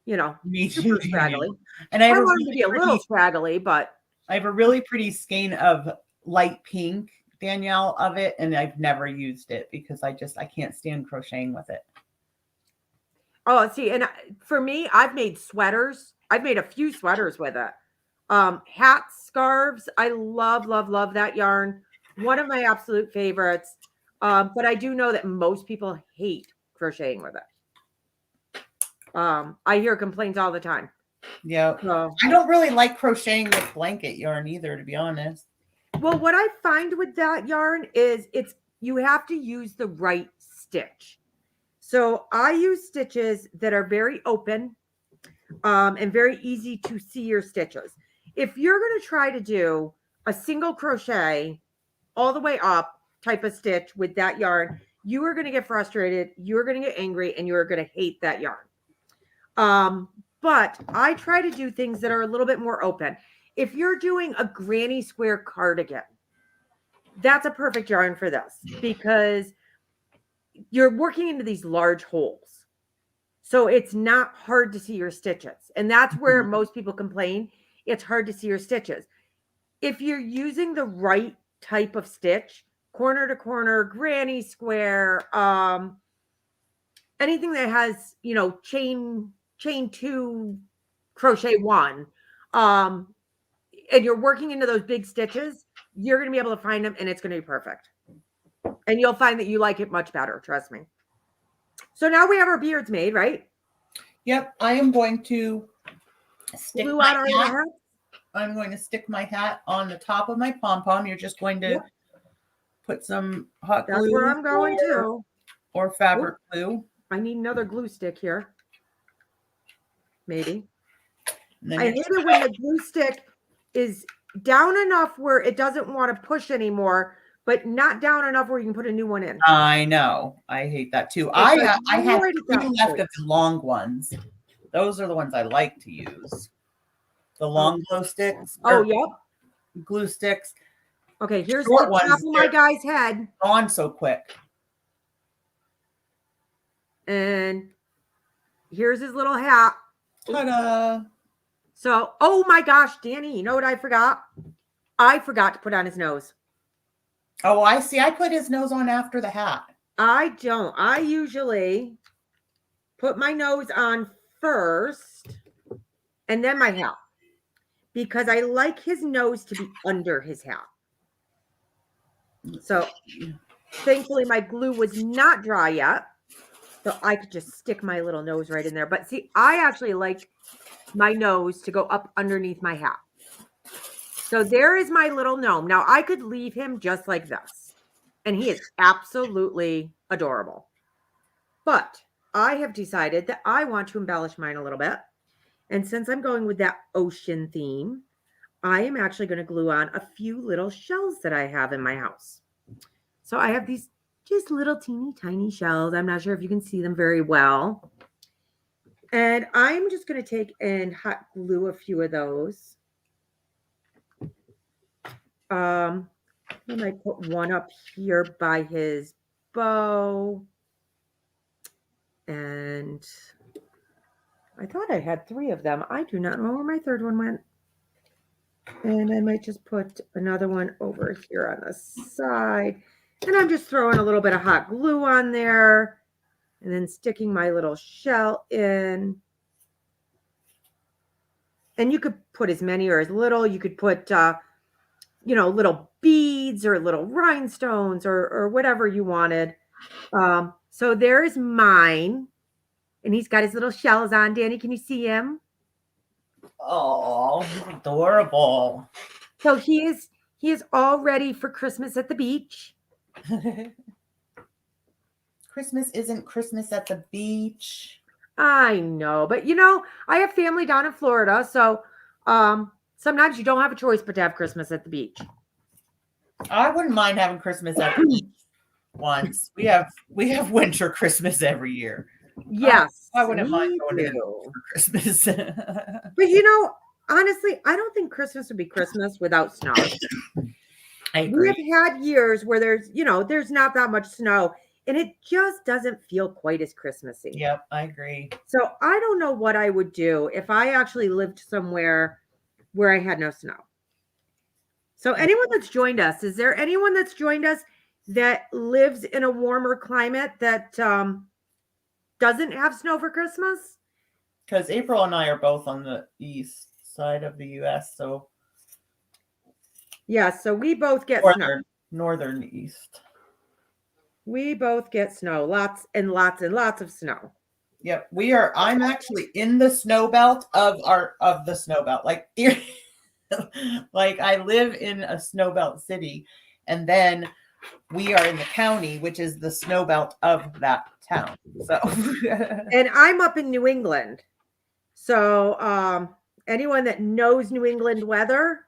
super scraggly. And I want him to be a little scraggly, but I have a really pretty skein of light pink, Danielle, of it, and I've never used it because I can't stand crocheting with it. Oh, see, and for me, I've made sweaters. I've made a few sweaters with it. Hats, scarves. I love, love, love that yarn. One of my absolute favorites. But I do know that most people hate crocheting with it. I hear complaints all the time. Yeah. So, I don't really like crocheting with blanket yarn either, to be honest. Well, what I find with that yarn is you have to use the right stitch. So I use stitches that are very open and very easy to see your stitches. If you're going to try to do a single crochet all the way up type of stitch with that yarn, you are going to get frustrated, you're going to get angry, and you're going to hate that yarn. But I try to do things that are a little bit more open. If you're doing a granny square cardigan, that's a perfect yarn for this because you're working into these large holes. So it's not hard to see your stitches. And that's where most people complain. It's hard to see your stitches. If you're using the right type of stitch, corner to corner, granny square, anything that has, chain 2, crochet 1, and you're working into those big stitches, you're going to be able to find them and it's going to be perfect. And you'll find that you like it much better. Trust me. So now we have our beards made, right? Yep. I am going to stick glue out our hat. I'm going to stick my hat on the top of my pom-pom. You're just going to put some hot glue. That's where I'm going to. Or fabric glue. I need another glue stick here. Maybe. I hate it when the glue stick is down enough where it doesn't want to push anymore, but not down enough where you can put a new one in. I know. I hate that too. I have 2 left of the long ones. Those are the ones I like to use. The long glow sticks. Oh, yep. Glue sticks. Okay, here's the top of my guy's head. On so quick. And here's his little hat. Ta-da. So, oh my gosh, Danny, you know what I forgot? I forgot to put on his nose. Oh, I see. I put his nose on after the hat. I don't. I usually put my nose on first and then my hat because I like his nose to be under his hat. So thankfully my glue was not dry yet. So I could just stick my little nose right in there. But see, I actually like my nose to go up underneath my hat. So there is my little gnome. Now I could leave him just like this. And he is absolutely adorable. But I have decided that I want to embellish mine a little bit. And since I'm going with that ocean theme, I am actually going to glue on a few little shells that I have in my house. So I have these just little teeny tiny shells. I'm not sure if you can see them very well. And I'm just going to take and hot glue a few of those. I might put one up here by his bow. And I thought I had 3 of them. I do not know where my third one went. And I might just put another one over here on the side. And I'm just throwing a little bit of hot glue on there and then sticking my little shell in. And you could put as many or as little. You could put, little beads or little rhinestones or whatever you wanted. So there's mine. And he's got his little shells on. Danny, can you see him? Oh, adorable. So he is all ready for Christmas at the beach. Christmas isn't Christmas at the beach. I know, but I have family down in Florida, so sometimes you don't have a choice but to have Christmas at the beach. I wouldn't mind having Christmas at the beach once. We have winter Christmas every year. Yes, I wouldn't mind going to for Christmas. But honestly, I don't think Christmas would be Christmas without snow. I agree. We have had years where there's not that much snow, and it just doesn't feel quite as Christmassy. Yep, I agree. So I don't know what I would do if I actually lived somewhere where I had no snow. So anyone that's joined us, is there anyone that's joined us that lives in a warmer climate that doesn't have snow for Christmas? Because April and I are both on the east side of the U.S., so yeah, so we both get snow. Northern east. We both get snow, lots and lots and lots of snow. Yep, we are. I'm actually in the snow belt of the snow belt, like like I live in a snow belt city, and then we are in the county, which is the snow belt of that town. So, and I'm up in New England. So, anyone that knows New England weather,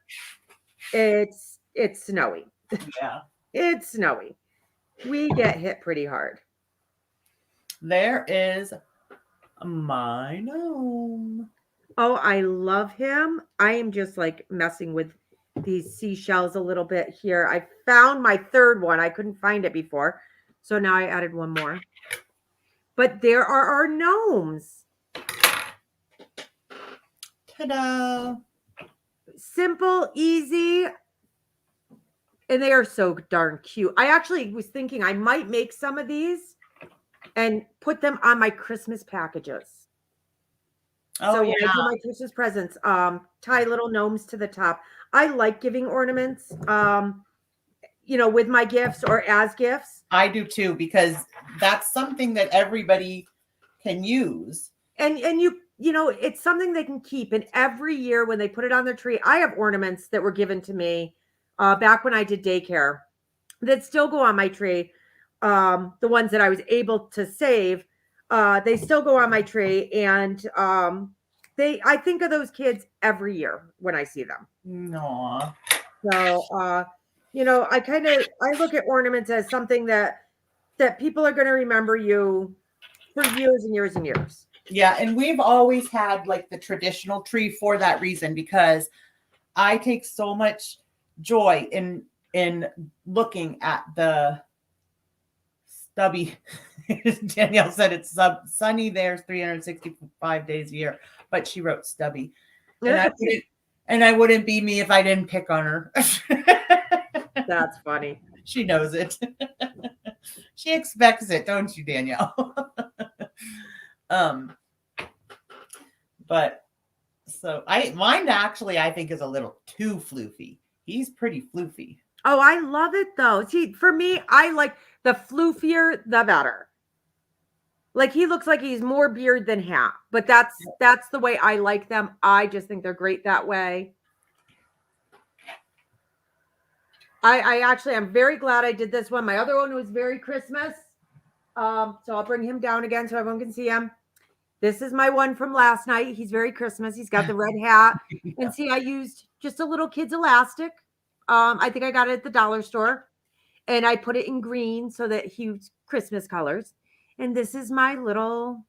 it's snowy. Yeah, it's snowy. We get hit pretty hard. There is my gnome. Oh, I love him. I am just like messing with these seashells a little bit here. I found my third one. I couldn't find it before. So now I added one more. But there are our gnomes. Ta-da. Simple, easy. And they are so darn cute. I actually was thinking I might make some of these and put them on my Christmas packages. Oh, so when I do my Christmas presents, tie little gnomes to the top. I like giving ornaments, with my gifts or as gifts. I do too, because that's something that everybody can use. And it's something they can keep. And every year when they put it on their tree, I have ornaments that were given to me back when I did daycare that still go on my tree. The ones that I was able to save, they still go on my tree. And I think of those kids every year when I see them. Aww. So, I look at ornaments as something that people are going to remember you for years and years and years. Yeah. And we've always had like the traditional tree for that reason, because I take so much joy in looking at the stubby. Danielle said it's sunny there 365 days a year, but she wrote stubby. And I wouldn't be me if I didn't pick on her. That's funny. She knows it. She expects it, don't you, Danielle? But so mine actually I think is a little too floofy. He's pretty floofy. Oh, I love it though. See, for me, I like the floofier, the better. Like he looks like he's more beard than hat, but that's the way I like them. I just think they're great that way. I actually am very glad I did this one. My other one was very Christmas. So I'll bring him down again so everyone can see him. This is my one from last night. He's very Christmas. He's got the red hat. Yeah. And see, I used just a little kid's elastic. I think I got it at the dollar store. And I put it in green so that he's Christmas colors. And this is my little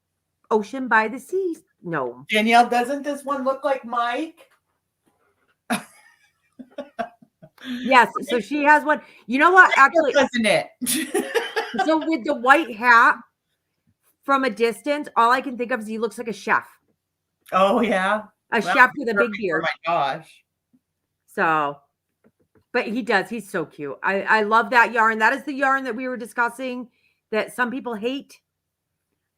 Ocean by the Sea gnome. Danielle, doesn't this one look like Mike? Yes. So she has one. You know what? Actually, doesn't it? So with the white hat from a distance, all I can think of is he looks like a chef. Oh, yeah. A chef with a big beard. Oh, my gosh. So, but he does. He's so cute. I love that yarn. That is the yarn that we were discussing that some people hate.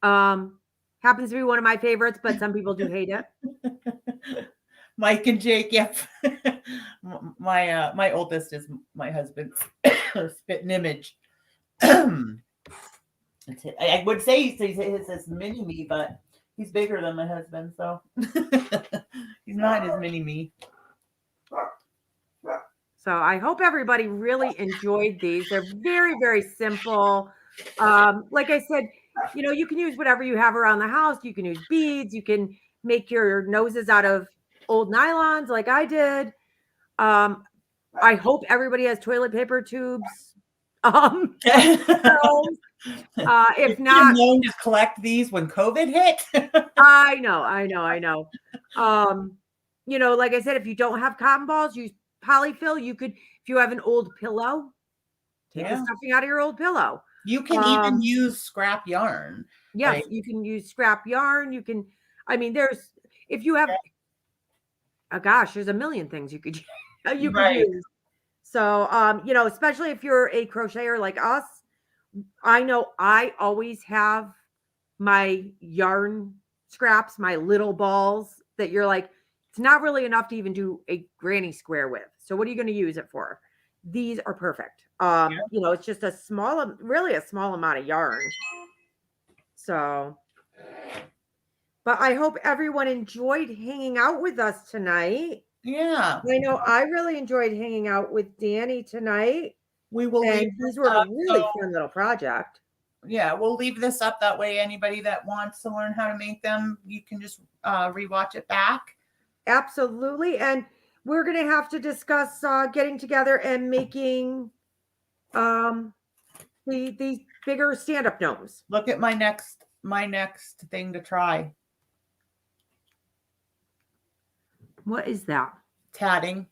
Happens to be one of my favorites, but some people do hate it. Mike and Jake, yep. My oldest is my husband's spitting image. I would say he's mini me, but he's bigger than my husband, so he's not as mini me. So I hope everybody really enjoyed these. They're very, very simple. Like I said, you can use whatever you have around the house. You can use beads. You can make your noses out of old nylons like I did. I hope everybody has toilet paper tubes. If not, known to collect these when COVID hit. I know. Like I said, if you don't have cotton balls, use polyfill. You could, if you have an old pillow, take the stuffing out of your old pillow. You can even use scrap yarn. Yes, you can use scrap yarn. You can, if you have, there's a million things you could use. So, especially if you're a crocheter like us, I know I always have my yarn scraps, my little balls that you're like, it's not really enough to even do a granny square with. So what are you going to use it for? These are perfect. It's just really a small amount of yarn. So, but I hope everyone enjoyed hanging out with us tonight. Yeah. I know I really enjoyed hanging out with Danny tonight. We will leave these were a really fun little project. Yeah, we'll leave this up. That way anybody that wants to learn how to make them, you can just rewatch it back. Absolutely. And we're going to have to discuss getting together and making the bigger stand-up gnomes. Look at my next thing to try. What is that? Tatting.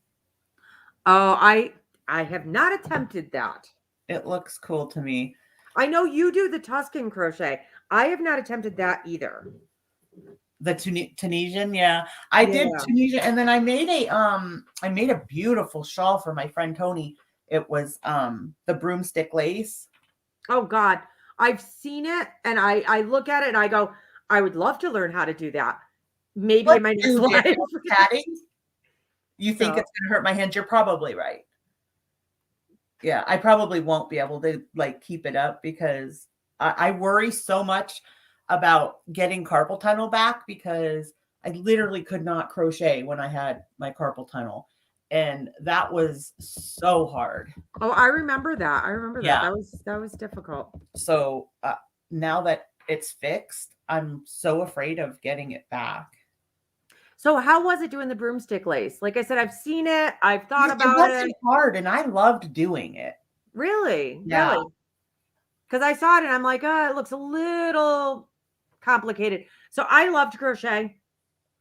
Oh, I have not attempted that. It looks cool to me. I know you do the Tuscan crochet. I have not attempted that either. The Tunisian, yeah. I did Tunisian, and then I made a beautiful shawl for my friend Tony. It was the broomstick lace. Oh God. I've seen it and I look at it and I go, I would love to learn how to do that. Maybe in my next life. Tatting? You think it's gonna hurt my hands? You're probably right. Yeah, I probably won't be able to keep it up because I worry so much about getting carpal tunnel back because I literally could not crochet when I had my carpal tunnel. And that was so hard. Oh, I remember that. Yeah. That was difficult. So now that it's fixed, I'm so afraid of getting it back. So how was it doing the broomstick lace? Like I said, I've seen it. I've thought about it. It wasn't hard, and I loved doing it. Really? Yeah. Really? Because I saw it and I'm like, it looks a little complicated. So I love to crochet.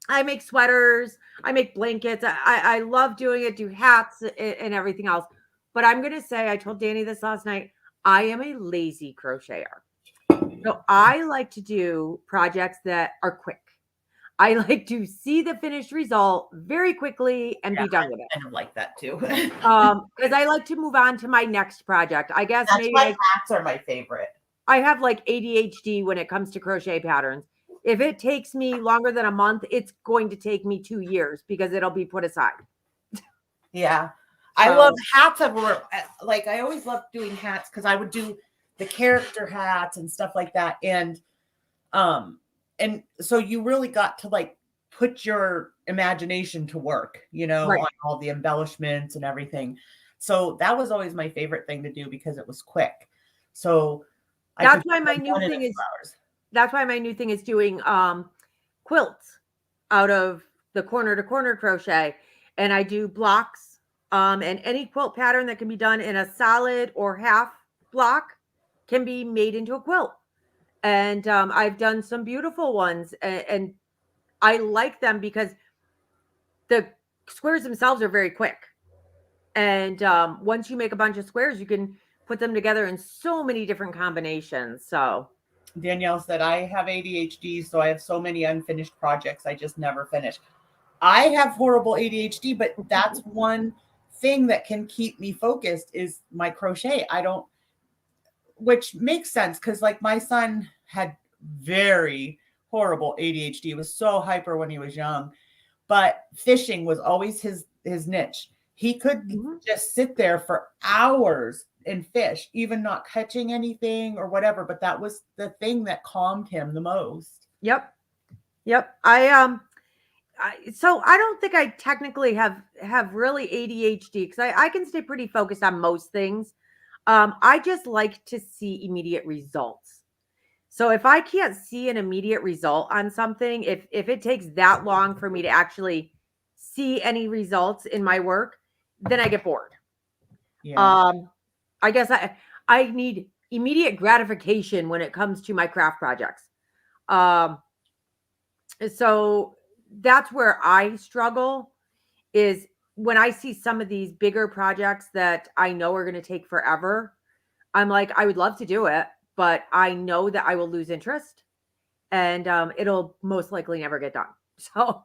I make sweaters. I make blankets. I love doing it, do hats and everything else. But I'm going to say, I told Danny this last night, I am a lazy crocheter. So I like to do projects that are quick. I like to see the finished result very quickly and be done with it. I kind of like that too. Because I like to move on to my next project. I guess That's maybe why hats are my favorite. I have like ADHD when it comes to crochet patterns. If it takes me longer than a month, it's going to take me 2 years because it'll be put aside. Yeah. I love hats. Like I always loved doing hats because I would do the character hats and stuff like that. And so you really got to like put your imagination to work, you know, Right. on all the embellishments and everything. So that was always my favorite thing to do because it was quick. So that's why my new thing is flowers. That's why my new thing is doing quilts out of the corner to corner crochet. And I do blocks and any quilt pattern that can be done in a solid or half block can be made into a quilt. And I've done some beautiful ones and I like them because the squares themselves are very quick. And once you make a bunch of squares, you can put them together in so many different combinations. So Danielle said, I have ADHD, so I have so many unfinished projects I just never finish. I have horrible ADHD, but that's one thing that can keep me focused is my crochet. Which makes sense because like my son had very horrible ADHD. He was so hyper when he was young, but fishing was always his niche. He could just sit there for hours and fish, even not catching anything or whatever. But that was the thing that calmed him the most. Yep. So I don't think I technically have really ADHD because I can stay pretty focused on most things. I just like to see immediate results. So if I can't see an immediate result on something, if it takes that long for me to actually see any results in my work, then I get bored. Yeah. I guess I need immediate gratification when it comes to my craft projects. So that's where I struggle is when I see some of these bigger projects that I know are going to take forever. I'm like, I would love to do it, but I know that I will lose interest and it'll most likely never get done. So,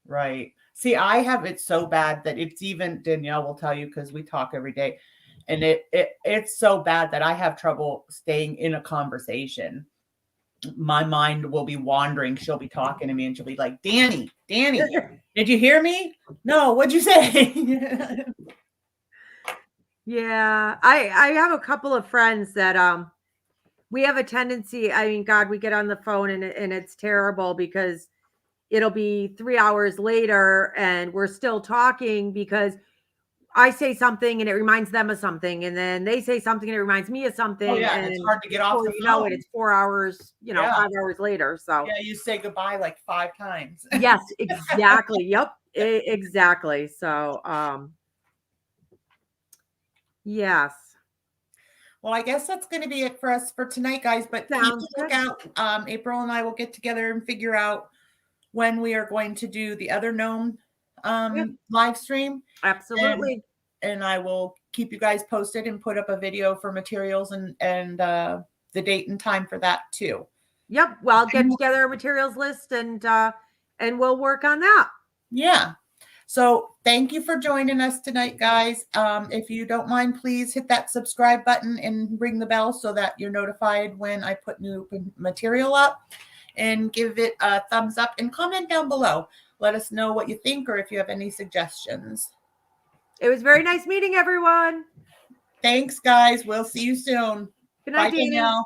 right. See, I have it so bad that it's even Danielle will tell you because we talk every day, and it's so bad that I have trouble staying in a conversation. My mind will be wandering. She'll be talking to me, and she'll be like, "Danny, did you hear me? No, what'd you say?" yeah, I have a couple of friends that we have a tendency. I mean, God, we get on the phone and it's terrible because it'll be 3 hours later and we're still talking because I say something and it reminds them of something, and then they say something and it reminds me of something. Oh yeah, and it's hard to get off the phone. You know it, it's 4 hours, 5 hours later. So yeah, you say goodbye like 5 times. yes, exactly. Yep, exactly. So yes. Well, I guess that's going to be it for us for tonight, guys. But keep a lookout. April and I will get together and figure out when we are going to do the other gnome live stream. Absolutely. And I will keep you guys posted and put up a video for materials and the date and time for that too. Yep. Well, I'll get together a materials list and we'll work on that. Yeah. So thank you for joining us tonight, guys. If you don't mind, please hit that subscribe button and ring the bell so that you're notified when I put new material up, and give it a thumbs up and comment down below. Let us know what you think or if you have any suggestions. It was very nice meeting everyone. Thanks, guys. We'll see you soon. Good night, Bye, Danielle.